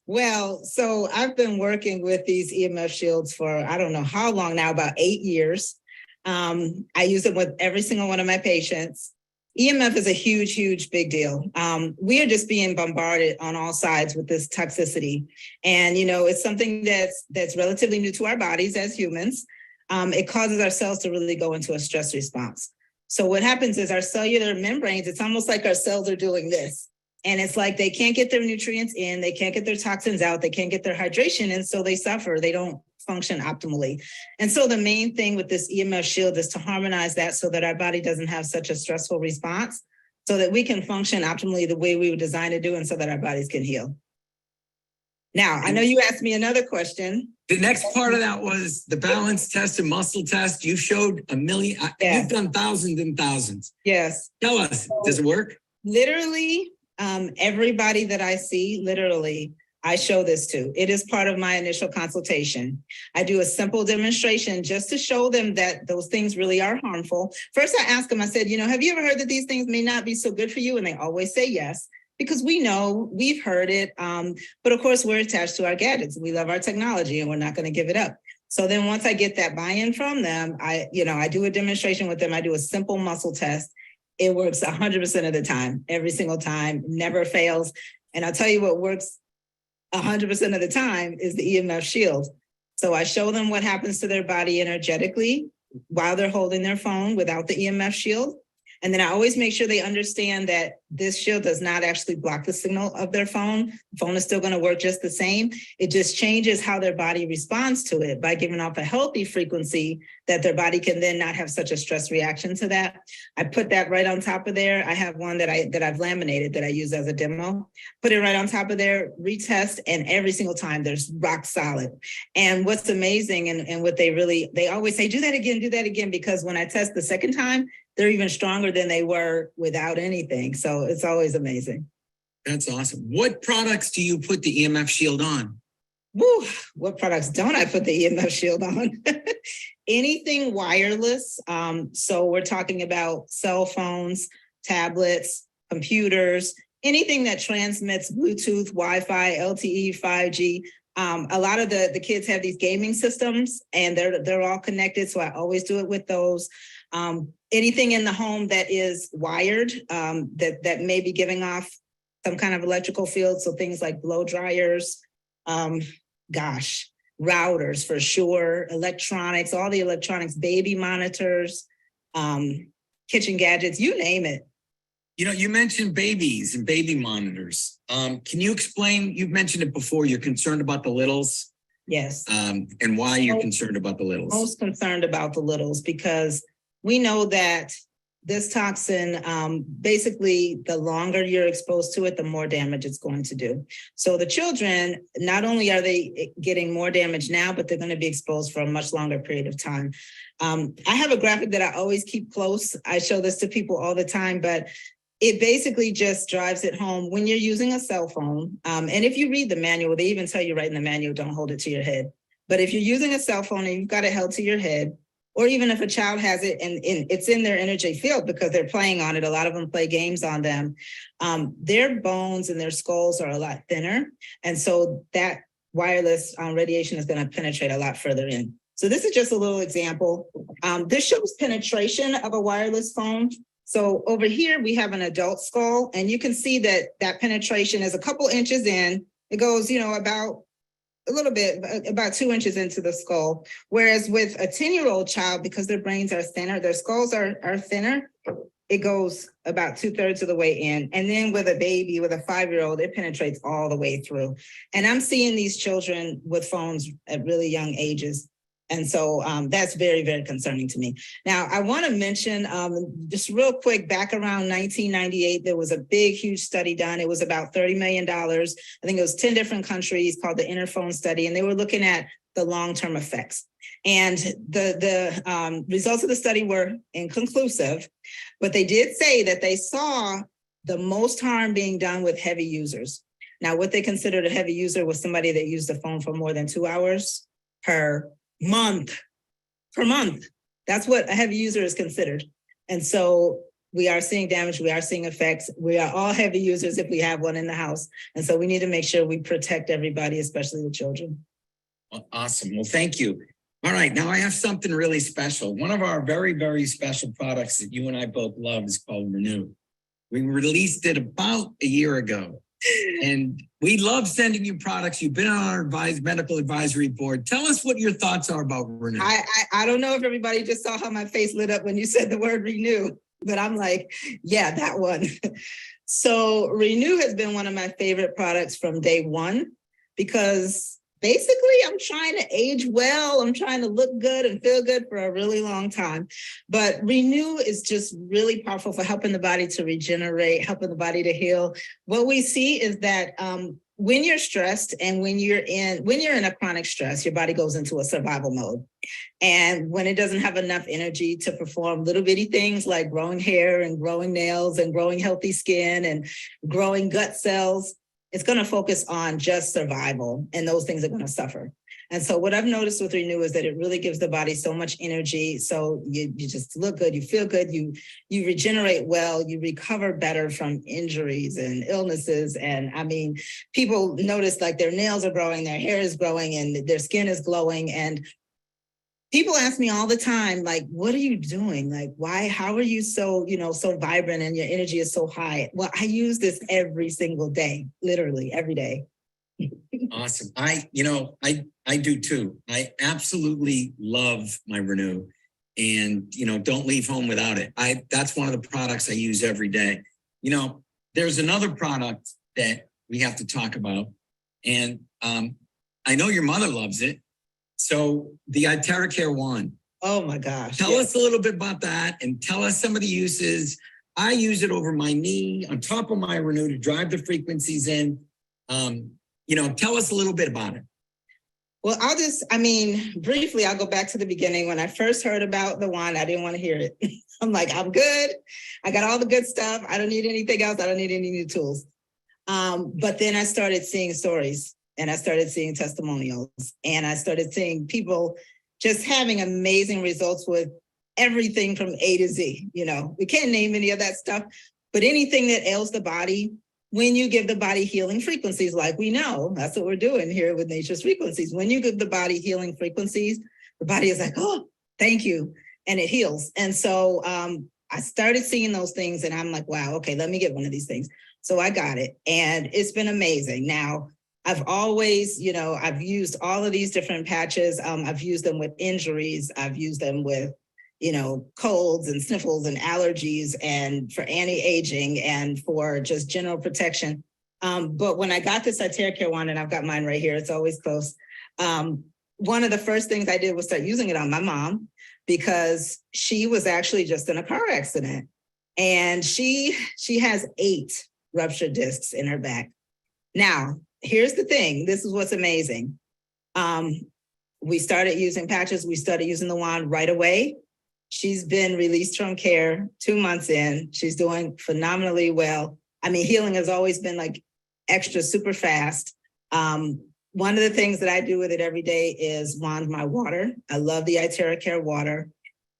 Well, so I've been working with these EMF shields for, I don't know how long now, about 8 years. I use it with every single one of my patients. EMF is a huge, big deal. We are just being bombarded on all sides with this toxicity. And, it's something that's relatively new to our bodies as humans. It causes our cells to really go into a stress response. So what happens is our cellular membranes, it's almost like our cells are doing this. And it's like they can't get their nutrients in, they can't get their toxins out, they can't get their hydration in, so they suffer. They don't function optimally. And so the main thing with this EMF shield is to harmonize that so that our body doesn't have such a stressful response, so that we can function optimally the way we were designed to do, and so that our bodies can heal. Now, I know you asked me another question. The next part of that was the balance test and muscle test. You showed a million, Yes. You've done thousands and thousands. Yes. Tell us, does it work? Literally, everybody that I see, literally, I show this to. It is part of my initial consultation. I do a simple demonstration just to show them that those things really are harmful. First, I ask them, I said, have you ever heard that these things may not be so good for you? And they always say yes, because we know, we've heard it. But of course, we're attached to our gadgets. We love our technology and we're not going to give it up. So then once I get that buy-in from them, I do a demonstration with them. I do a simple muscle test. It works 100% of the time, every single time, never fails. And I'll tell you what works 100% of the time is the EMF shield. So I show them what happens to their body energetically while they're holding their phone without the EMF shield. And then I always make sure they understand that this shield does not actually block the signal of their phone. The phone is still going to work just the same. It just changes how their body responds to it by giving off a healthy frequency that their body can then not have such a stress reaction to that. I put that right on top of there. I have one that I've laminated that I use as a demo. Put it right on top of there, retest, and every single time there's rock solid. And what's amazing and what they always say, do that again, because when I test the second time, they're even stronger than they were without anything. So it's always amazing. That's awesome. What products do you put the EMF shield on? Woo, what products don't I put the EMF shield on? Anything wireless. So we're talking about cell phones, tablets, computers, anything that transmits Bluetooth, Wi-Fi, LTE, 5G. A lot of the kids have these gaming systems and they're all connected. So I always do it with those. Anything in the home that is wired, that may be giving off some kind of electrical field. So things like blow dryers, routers for sure, electronics, all the electronics, baby monitors, kitchen gadgets, you name it. You know, you mentioned babies and baby monitors. Can you explain, you've mentioned it before, you're concerned about the littles? Yes. And why you're concerned about the littles? Most concerned about the littles because we know that this toxin, basically, the longer you're exposed to it, the more damage it's going to do. So the children, not only are they getting more damage now, but they're going to be exposed for a much longer period of time. I have a graphic that I always keep close. I show this to people all the time, but it basically just drives it home when you're using a cell phone. And if you read the manual, they even tell you right in the manual, don't hold it to your head. But if you're using a cell phone and you've got it held to your head, or even if a child has it and it's in their energy field because they're playing on it, a lot of them play games on them, their bones and their skulls are a lot thinner. And so that wireless radiation is going to penetrate a lot further in. So this is just a little example. This shows penetration of a wireless phone. So over here, we have an adult skull, and you can see that that penetration is a couple inches in. It goes, about a little bit, about 2 inches into the skull. Whereas with a 10-year-old child, because their brains are thinner, their skulls are thinner, it goes about 2/3 of the way in. And then with a baby, with a 5-year-old, it penetrates all the way through. And I'm seeing these children with phones at really young ages. And so that's very, very concerning to me. Now, I want to mention just real quick, back around 1998, there was a big, huge study done. It was about $30 million. I think it was 10 different countries called the Interphone Study, and they were looking at the long-term effects. And the results of the study were inconclusive, but they did say that they saw the most harm being done with heavy users. Now, what they considered a heavy user was somebody that used the phone for more than 2 hours per month. That's what a heavy user is considered. And so we are seeing damage, we are seeing effects. We are all heavy users if we have one in the house. And so we need to make sure we protect everybody, especially the children. Awesome. Well, thank you. All right. Now I have something really special. One of our very, very special products that you and I both love is called Renew. We released it about a year ago. And we love sending you products. You've been on our medical advisory board. Tell us what your thoughts are about Renew. I don't know if everybody just saw how my face lit up when you said the word Renew, but I'm like, yeah, that one. So Renew has been one of my favorite products from day one, because basically I'm trying to age well. I'm trying to look good and feel good for a really long time. But Renew is just really powerful for helping the body to regenerate, helping the body to heal. What we see is that when you're stressed and when you're in a chronic stress, your body goes into a survival mode. And when it doesn't have enough energy to perform little bitty things like growing hair and growing nails and growing healthy skin and growing gut cells, it's going to focus on just survival, and those things are going to suffer. And so what I've noticed with Renew is that it really gives the body so much energy. So you just look good, you feel good, you regenerate well, you recover better from injuries and illnesses. And I mean, people notice like their nails are growing, their hair is growing, and their skin is glowing. And people ask me all the time, like, what are you doing? Like, how are you so, so vibrant and your energy is so high? Well, I use this every single day, literally every day. Awesome. I do too. I absolutely love my Renew, and, don't leave home without it. That's one of the products I use every day. There's another product that we have to talk about, and I know your mother loves it. So the iTerracare wand. Oh my gosh. Tell us a little bit about that, and tell us some of the uses. I use it over my knee, on top of my Renew, to drive the frequencies in. Tell us a little bit about it. Well, briefly, I'll go back to the beginning. When I first heard about the wand, I didn't want to hear it. I'm like, I'm good. I got all the good stuff. I don't need anything else. I don't need any new tools. But then I started seeing stories, and I started seeing testimonials, and I started seeing people just having amazing results with everything from A to Z. We can't name any of that stuff, but anything that ails the body, when you give the body healing frequencies, like we know, that's what we're doing here with Nature's Frequencies. When you give the body healing frequencies, the body is like, oh, thank you. And it heals. And so I started seeing those things and I'm like, wow, okay, let me get one of these things. So I got it and it's been amazing. Now, I've always, I've used all of these different patches. I've used them with injuries. I've used them with, colds and sniffles and allergies and for anti-aging and for just general protection. But when I got this Care wand, and I've got mine right here, it's always close. One of the first things I did was start using it on my mom because she was actually just in a car accident. And she has 8 ruptured discs in her back. Now, here's the thing. This is what's amazing. We started using patches. We started using the wand right away. She's been released from care 2 months in. She's doing phenomenally well. I mean, healing has always been like extra super fast. One of the things that I do with it every day is wand my water. I love the Care water.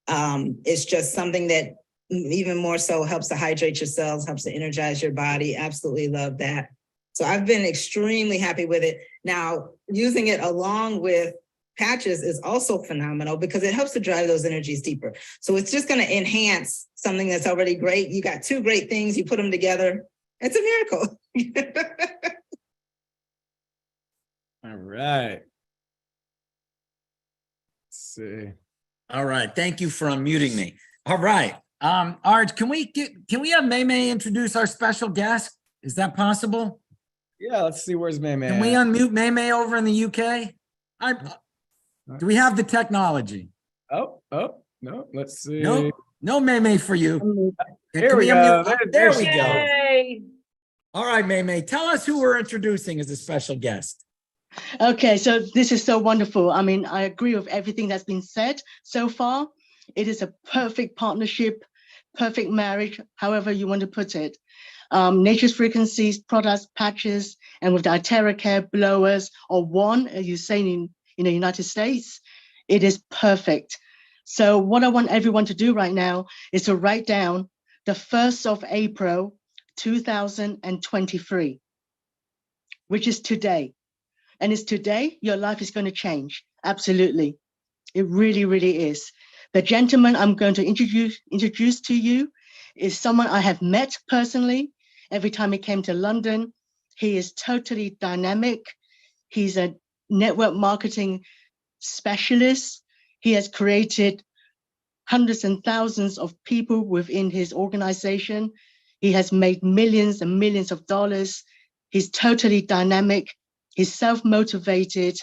It's just something that even more so helps to hydrate your cells, helps to energize your body. Absolutely love that. So I've been extremely happy with it. Now, using it along with patches is also phenomenal because it helps to drive those energies deeper. So it's just going to enhance something that's already great. You got 2 great things, you put them together. It's a miracle. All right. Let's see. All right. Thank you for unmuting me. All right. Arj, can we have May introduce our special guest? Is that possible? Yeah, let's see. Where's May? Can we unmute May over in the UK? Do we have the technology? Oh, no. Let's see. No May for you. Here Can we go. unmute? There we go. Yay. All right, May. Tell us who we're introducing as a special guest. Okay, so this is so wonderful. I mean, I agree with everything that's been said so far. It is a perfect partnership, perfect marriage, however you want to put it. Nature's Frequencies, products, patches, and with the Care blowers or one, as you say in the United States, it is perfect. So what I want everyone to do right now is to write down the 1st of April, 2023, which is today. And it's today your life is going to change. Absolutely. It really, really is. The gentleman I'm going to introduce to you is someone I have met personally. Every time he came to London, he is totally dynamic. He's a network marketing specialist. He has created hundreds and thousands of people within his organization. He has made millions and millions of dollars. He's totally dynamic. He's self-motivated.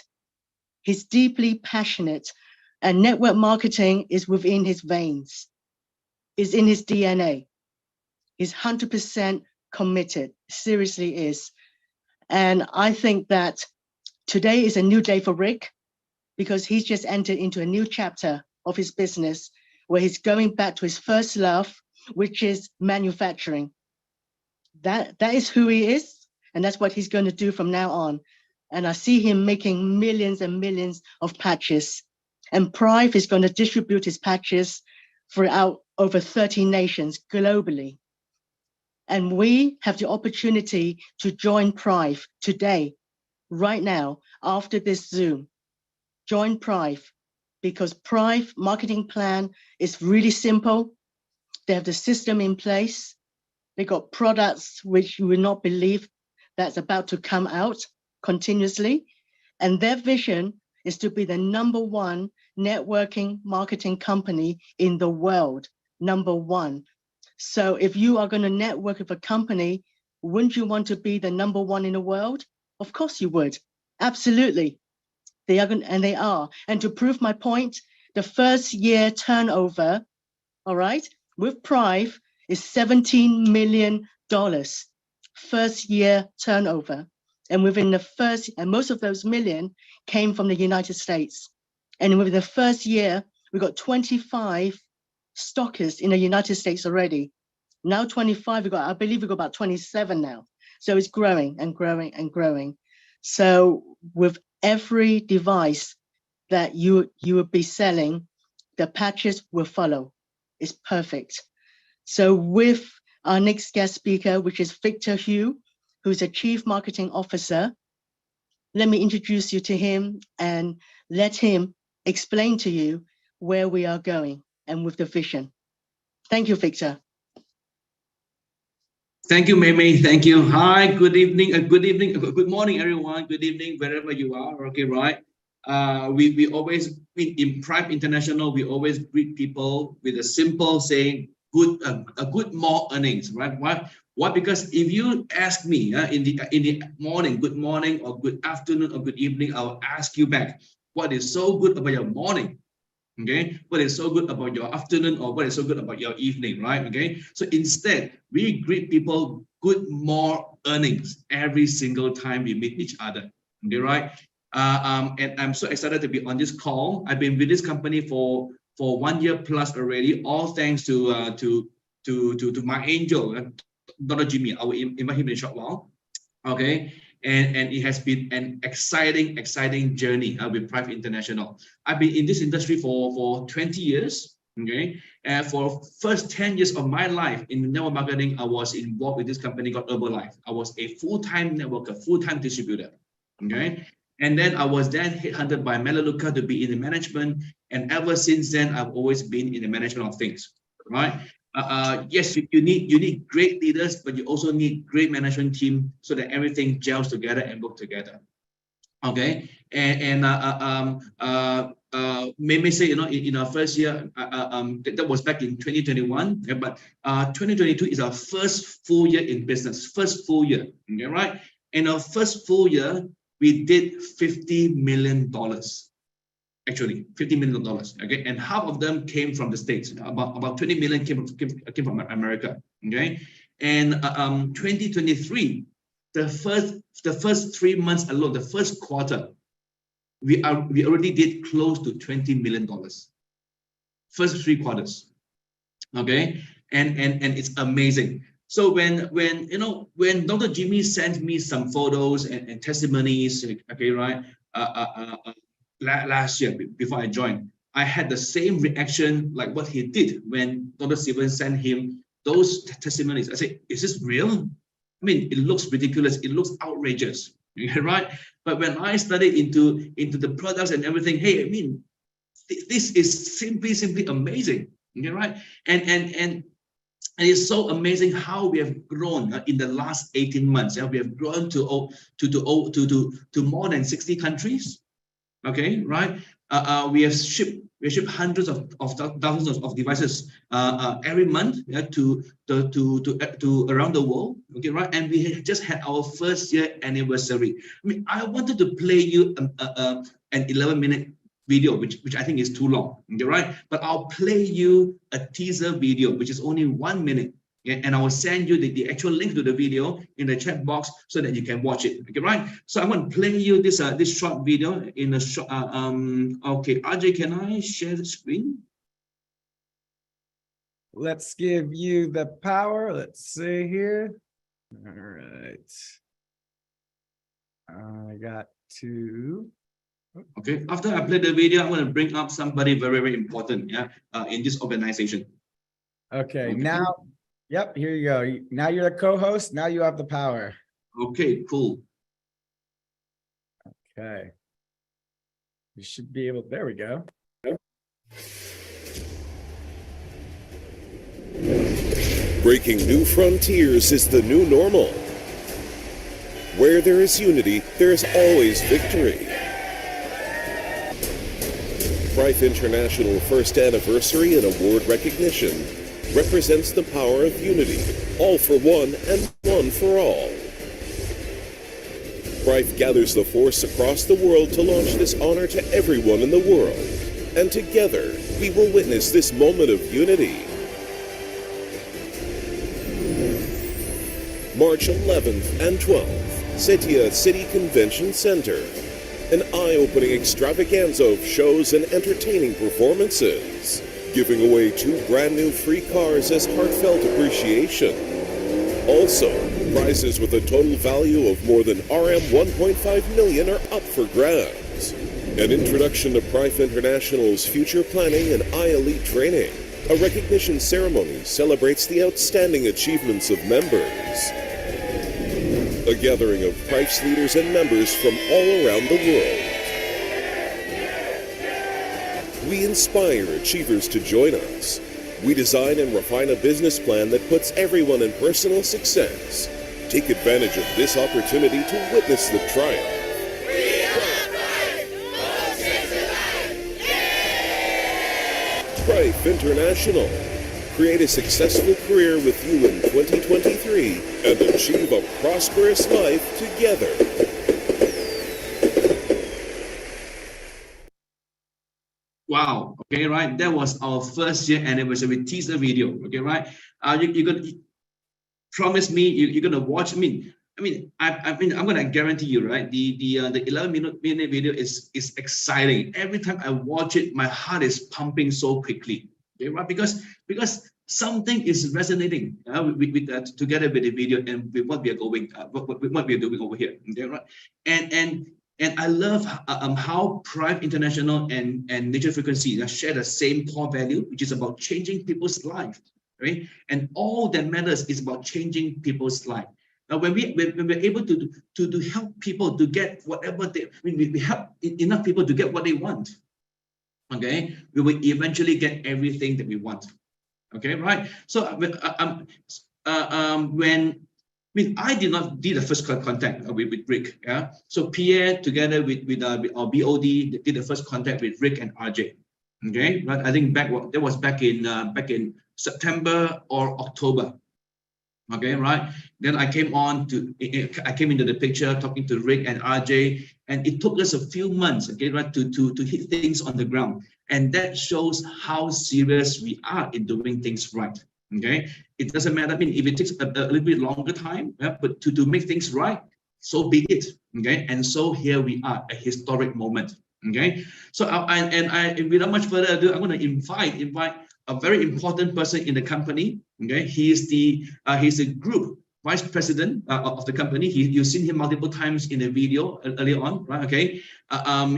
He's deeply passionate. And network marketing is within his veins, is in his DNA. He's 100% committed, seriously is. And I think that today is a new day for Rick because he's just entered into a new chapter of his business where he's going back to his first love, which is manufacturing. That is who he is, and that's what he's going to do from now on. And I see him making millions and millions of patches. And Prife is going to distribute his patches throughout over 30 nations globally. And we have the opportunity to join Prife today, right now, after this Zoom. Join Prife because Prife marketing plan is really simple. They have the system in place. They got products which you will not believe that's about to come out continuously. And their vision is to be the #1 networking marketing company in the world, #1. So if you are going to network with a company, wouldn't you want to be the #1 in the world? Of course you would. Absolutely. They are, and they are. And to prove my point, the first year turnover, all right, with Prife is $17 million. First year turnover. And within the first, and most of those million came from the United States. And within the first year, we got 25 stockers in the United States already. Now 25, I believe we got about 27 now. So it's growing and growing and growing. So with every device that you would be selling, the patches will follow. It's perfect. So with our next guest speaker, which is Victor Hugh, who's a Chief Marketing Officer, let me introduce you to him and let him explain to you where we are going and with the vision. Thank you, Victor. Thank you, Mei. Thank you. Hi, good evening. Good morning, everyone. Good evening, wherever you are. Okay, right. We always in Prife International. We always greet people with a simple saying, "Good more earnings." Right? Why? Because if you ask me in the morning, good morning, or good afternoon, or good evening, I'll ask you back, what is so good about your morning? Okay, what is so good about your afternoon, or what is so good about your evening, right? Okay, so instead we greet people good more earnings every single time we meet each other. Okay, right? And I'm so excited to be on this call. I've been with this company for 1 year plus already, all thanks to my angel, Dr. Jimmy. I will invite him in a short while. Okay, and it has been an exciting journey with Prife International. I've been in this industry for 20 years. Okay, and for first 10 years of my life in network marketing, I was involved with this company called Herbalife. I was a full-time networker, full-time distributor. Okay, and then I was then headhunted by Melaleuca to be in the management, and ever since then I've always been in the management of things. Right. Yes, you need great leaders, but you also need great management team so that everything gels together and work together. Okay, and may say, in our first year, that was back in 2021, but 2022 is our first full year in business, first full year. Okay, right? In our first full year, we did $50 million. Actually, $50 million. Okay, and half of them came from the States. About 20 million came from America. Okay, and 2023, the first 3 months alone, the first quarter, we already did close to $20 million. First 3 quarters. Okay, and it's amazing. So when Dr. Jimmy sent me some photos and testimonies, okay, right? Last year before I joined, I had the same reaction like what he did when Dr. Steven sent him those testimonies. I said, is this real? I mean, it looks ridiculous. It looks outrageous, right? But when I studied into the products and everything, hey, I mean, this is simply amazing, okay, right? And it's so amazing how we have grown in the last 18 months. We have grown to more than 60 countries. Okay, right? We have shipped hundreds of thousands of devices every month, to around the world. Okay, right? And we just had our first year anniversary. I mean, I wanted to play you an 11-minute video, which I think is too long. Okay, right? But I'll play you a teaser video, which is only 1 minute. Okay, and I will send you the actual link to the video in the chat box so that you can watch it. Okay, right? So I want to play you this short video in a short. Okay, RJ, can I share the screen? Let's give you the power. Let's see here. All right. I got to. Okay, after I play the video, I'm going to bring up somebody very, very important, in this organization. Okay, now. Yep, here you go. Now you're the co-host. Now you have the power. Okay, cool. Okay. You should be able, there we go. Breaking new frontiers is the new normal. Where there is unity, there is always victory. Prife International first anniversary and award recognition represents the power of unity, all for one and one for all. Prife gathers the force across the world to launch this honor to everyone in the world, and together we will witness this moment of unity. March 11th and 12th, Setia City Convention Center. An eye-opening extravaganza of shows and entertaining performances, giving away 2 brand new free cars as heartfelt appreciation. Also, prizes with a total value of more than RM 1.5 million are up for grabs. An introduction to Prife International's future planning and iElite training. A recognition ceremony celebrates the outstanding achievements of members. A gathering of Prife's leaders and members from all around the world. We inspire achievers to join us. We design and refine a business plan that puts everyone in personal success. Take advantage of this opportunity to witness the triumph. Prife International. Create a successful career with you in 2023 and achieve a prosperous life together. Wow. Okay, right. That was our first year anniversary teaser video. Okay, right. You're gonna promise me you're gonna watch me. I'm gonna guarantee you, right? The 11-minute video is exciting. Every time I watch it, my heart is pumping so quickly. Okay, right? Because something is resonating together with the video and with what we are going, what we are doing over here. Okay, right? And I love how Prife International and Nature Frequency share the same core value, which is about changing people's life, right? And all that matters is about changing people's life. Now, when we're able to help people to get whatever we help enough people to get what they want, okay, we will eventually get everything that we want. Okay, right? So I did not do the first contact with Rick. Yeah. So Pierre together with our BOD did the first contact with Rick and RJ. Okay. But I think that was back in September or October. Okay. Right. Then I came into the picture talking to Rick and RJ, and it took us a few months. Okay. Right. To hit things on the ground, and that shows how serious we are in doing things right. Okay, it doesn't matter. If it takes a little bit longer time, yeah, but to make things right, so be it. Okay, and so here we are, a historic moment. Okay, so without much further ado, I'm going to invite a very important person in the company. Okay, he's the group vice president of the company. You've seen him multiple times in the video earlier on, right? Okay,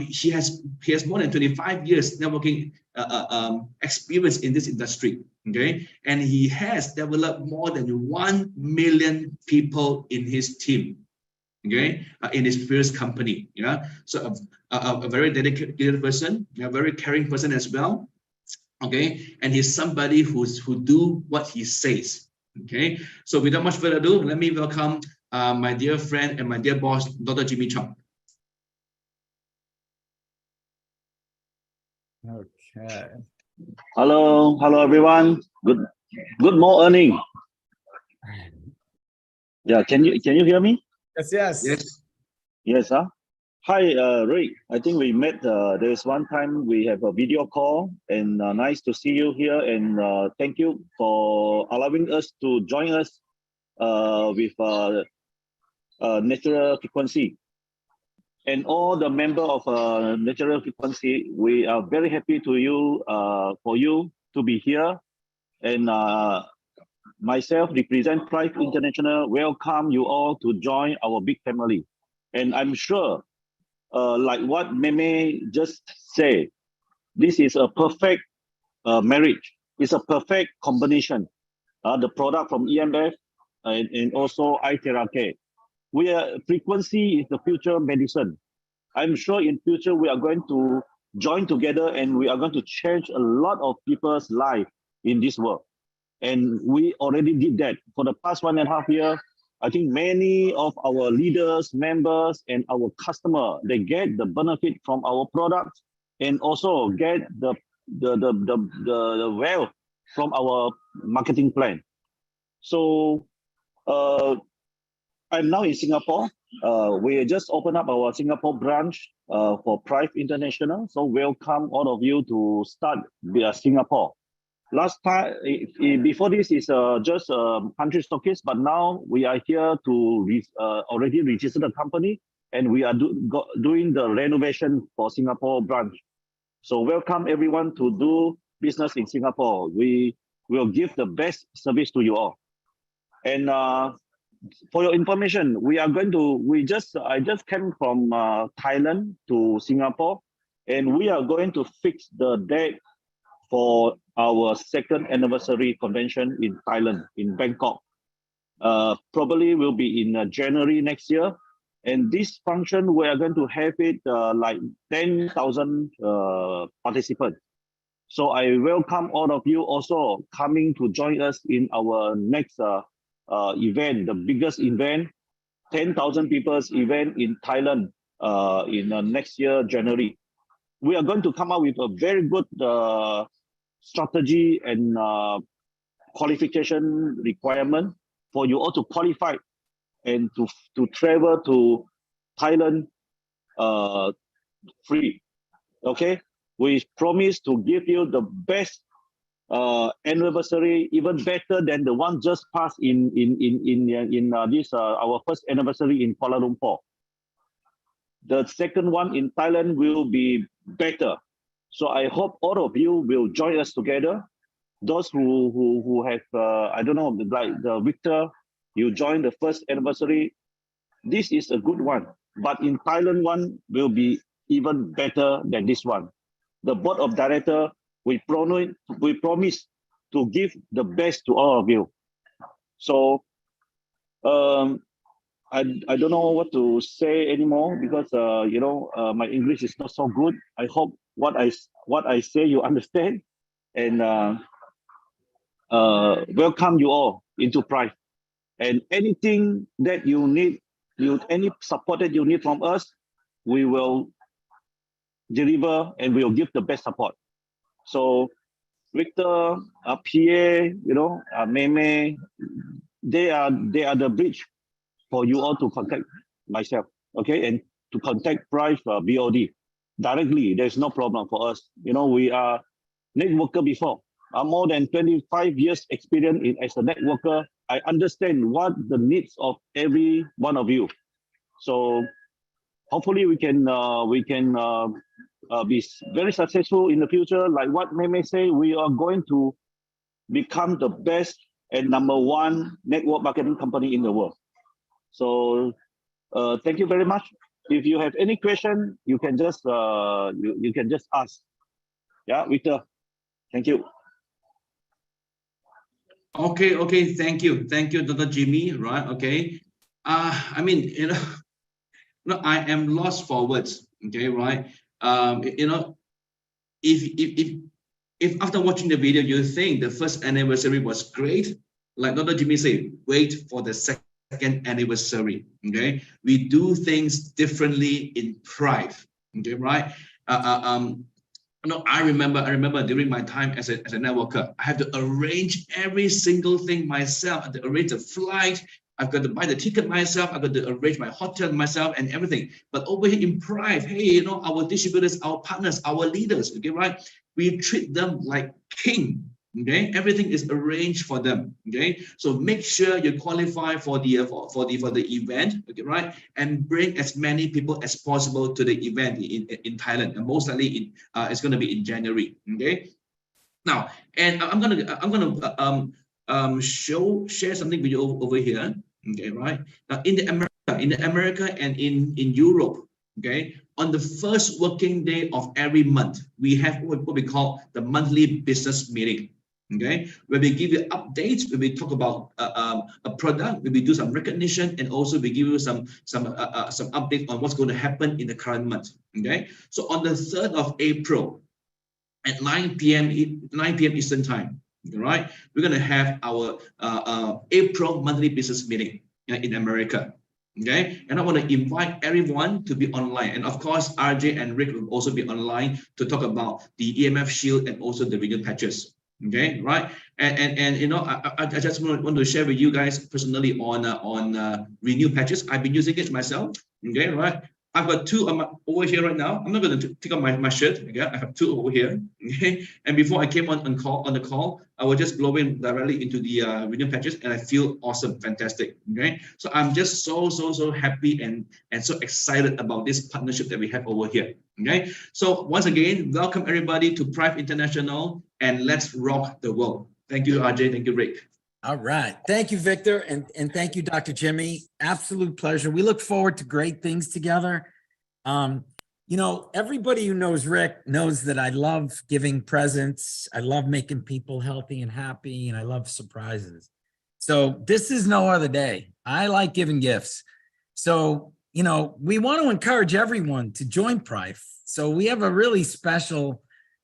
he has more than 25 years networking experience in this industry. Okay, and he has developed more than 1 million people in his team. Okay, in his previous company. Yeah, so a very dedicated person, a very caring person as well. Okay, and he's somebody who do what he says. Okay, so without much further ado, let me welcome my dear friend and my dear boss, Dr. Jimmy Chong. Okay. Hello everyone. Good morning. Yeah, can you hear me? Yes. Yes. Huh? Hi, Rick. I think we met. There's one time we have a video call, and nice to see you here. And thank you for allowing us to join us with Natural Frequency. And all the member of Natural Frequency, we are very happy for you to be here. And myself represent Prife International. Welcome you all to join our big family. And I'm sure, like what Meme just said, this is a perfect marriage. It's a perfect combination. The product from EMF and also iTherapy. Frequency is the future medicine. I'm sure in future we are going to join together and we are going to change a lot of people's life in this world. And we already did that for the past 1.5 years. I think many of our leaders, members, and our customer, they get the benefit from our products and also get the wealth from our marketing plan. So I'm now in Singapore. We just opened up our Singapore branch for Prife International. So welcome all of you to start Singapore. Last time, before this is just country stockists, but now we are here to already register the company, and we are doing the renovation for Singapore branch. So welcome everyone to do business in Singapore. We will give the best service to you all. And for your information, I just came from Thailand to Singapore, and we are going to fix the date for our 2nd anniversary convention in Thailand, in Bangkok. Probably will be in January next year. And this function, we are going to have it like 10,000 participants. So I welcome all of you also coming to join us in our next event, the biggest event, 10,000 people's event in Thailand in next year, January. We are going to come up with a very good strategy and qualification requirement for you all to qualify and to travel to Thailand free. Okay, we promise to give you the best anniversary, even better than the one just passed in this our first anniversary in Kuala Lumpur. The second one in Thailand will be better. So I hope all of you will join us together. Those who have I don't know, like the Victor, you joined the first anniversary. This is a good one, but in Thailand one will be even better than this one. The board of director, we promise to give the best to all of you. So I don't know what to say anymore because my English is not so good. I hope what I say you understand, and welcome you all into Prife. And anything that you need, any support that you need from us, we will deliver and we will give the best support. So Victor, Pierre, Meme, they are the bridge for you all to contact myself, okay, and to contact Prife BOD directly. There's no problem for us. We are networker before. More than 25 years experience as a networker. I understand what the needs of every one of you. So hopefully we can be very successful in the future. Like what Meme say, we are going to become the best and #1 network marketing company in the world. So thank you very much. If you have any question, you can just ask. Yeah, Victor. Thank you. Okay. Thank you, Dr. Jimmy. Right. Okay. I mean, I am lost for words. Okay. Right. If after watching the video you think the first anniversary was great, like Dr. Jimmy said, wait for the second anniversary. Okay, we do things differently in Prife. Okay, right? I remember during my time as a networker, I have to arrange every single thing myself. I have to arrange the flight. I've got to buy the ticket myself. I've got to arrange my hotel myself and everything. But over here in Prife, hey, our distributors, our partners, our leaders, okay, right? We treat them like king. Okay, everything is arranged for them. Okay, so make sure you qualify for the event. Okay, right, and bring as many people as possible to the event in Thailand, and most likely it's going to be in January. Okay, now, and I'm gonna share something with you over here. Okay, right now in America and in Europe. Okay, on the first working day of every month, we have what we call the monthly business meeting. Okay, where we give you updates, where we talk about a product, where we do some recognition, and also we give you some update on what's going to happen in the current month. Okay, so on the 3rd of April at 9 p.m. Eastern time, right, we're going to have our April monthly business meeting in America. Okay, and I want to invite everyone to be online, and of course RJ and Rick will also be online to talk about the EMF shield and also the renewal patches. Okay, right, and I just want to share with you guys personally on renew patches. I've been using it myself. Okay, right, I've got 2 over here right now. I'm not going to take off my shirt. Okay, I have 2 over here. Okay, and before I came on the call, I was just blowing directly into the renew patches, and I feel awesome, fantastic. Okay, so I'm just so happy and so excited about this partnership that we have over here. Okay, so once again, welcome everybody to Prife International, and let's rock the world. Thank you, RJ. Thank you, Rick. All right. Thank you, Victor. And thank you, Dr. Jimmy. Absolute pleasure. We look forward to great things together. Everybody who knows Rick knows that I love giving presents. I love making people healthy and happy, and I love surprises. So this is no other day. I like giving gifts. So, we want to encourage everyone to join Prife. So we have a really special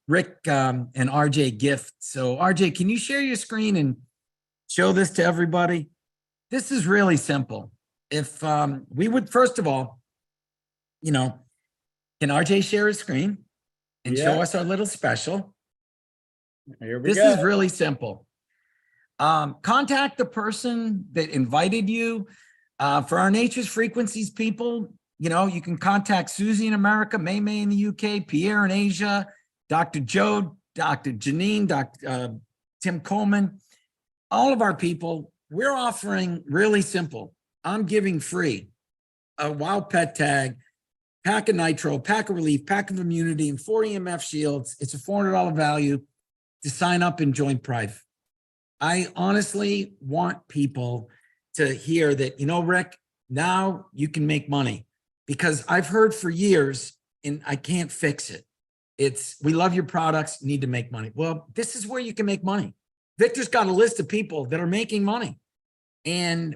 Rick and RJ gift. So RJ, can you share your screen and show this to everybody? This is really simple. If we would, first of all, you know, can RJ share his screen and show Yeah. us our little special? Here we This go. is really simple. Contact the person that invited you. For our Nature's Frequencies people, you know, you can contact Susie in America, May in the UK, Pierre in Asia, Dr. Joe, Dr. Janine, Dr. Tim Coleman, all of our people. We're offering really simple. I'm giving free a wild pet tag, pack of nitro, pack of relief, pack of immunity, and 4 EMF shields. It's a $400 value to sign up and join Prife. I honestly want people to hear that, you know, Rick, now you can make money, because I've heard for years and I can't fix it. It's, we love your products, need to make money. Well, this is where you can make money. Victor's got a list of people that are making money, and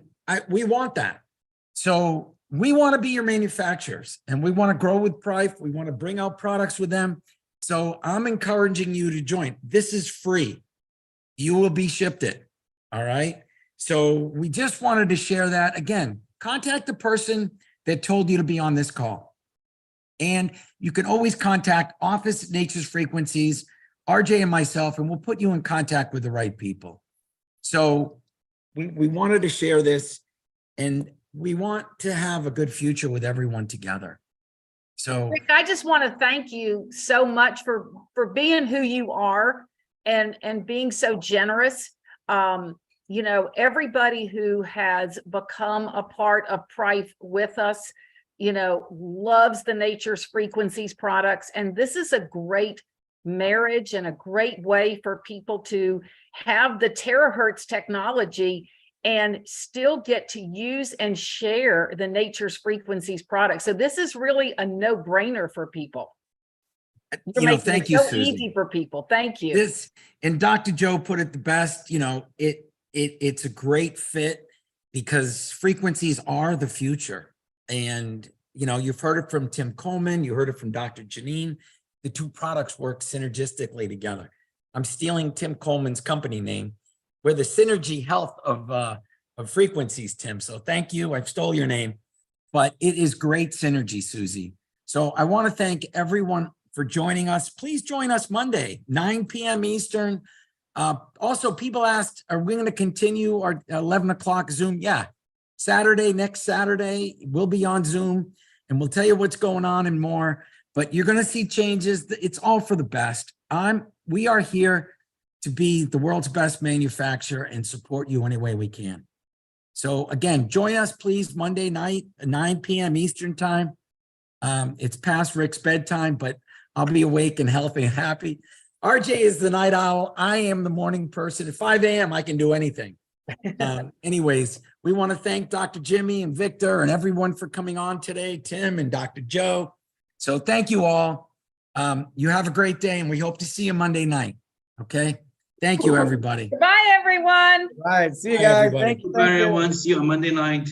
we want that. So we want to be your manufacturers, and we want to grow with Prife. We want to bring out products with them. So I'm encouraging you to join. This is free. You will be shipped it. All right. So we just wanted to share that. Again, contact the person that told you to be on this call. And you can always contact Office Nature's Frequencies, RJ and myself, and we'll put you in contact with the right people. So we wanted to share this, and we want to have a good future with everyone together. So Rick, I just want to thank you so much for being who you are and being so generous. You know, everybody who has become a part of Prife with us, you know, loves the Nature's Frequencies products. And this is a great marriage and a great way for people to have the terahertz technology and still get to use and share the Nature's Frequencies products. So this is really a no-brainer for people. you know, thank you, so Susie. easy for people. Thank you. This, and Dr. Joe put it the best, you know, it's a great fit because frequencies are the future. And, you know, you've heard it from Tim Coleman, you heard it from Dr. Janine. The two products work synergistically together. I'm stealing Tim Coleman's company name. We're the synergy health of frequencies, Tim. So thank you. I've stole your name, but it is great synergy, Susie. So I want to thank everyone for joining us. Please join us Monday, 9 p.m. Eastern. Also, people asked, are we going to continue our 11 o'clock Zoom? Yeah. Saturday, next Saturday, we'll be on Zoom and we'll tell you what's going on and more, but you're going to see changes. It's all for the best. We are here to be the world's best manufacturer and support you any way we can. So again, join us, please, Monday night, 9 p.m. Eastern time. It's past Rick's bedtime, but I'll be awake and healthy and happy. RJ is the night owl. I am the morning person. At 5 a.m., I can do anything. Anyways, we want to thank Dr. Jimmy and Victor and everyone for coming on today, Tim and Dr. Joe. So thank you all. You have a great day, and we hope to see you Monday night. Okay? Thank you, everybody. Bye, everyone. All right. See you Bye, guys. everybody. Thank you. Bye, everyone. See you on Monday night.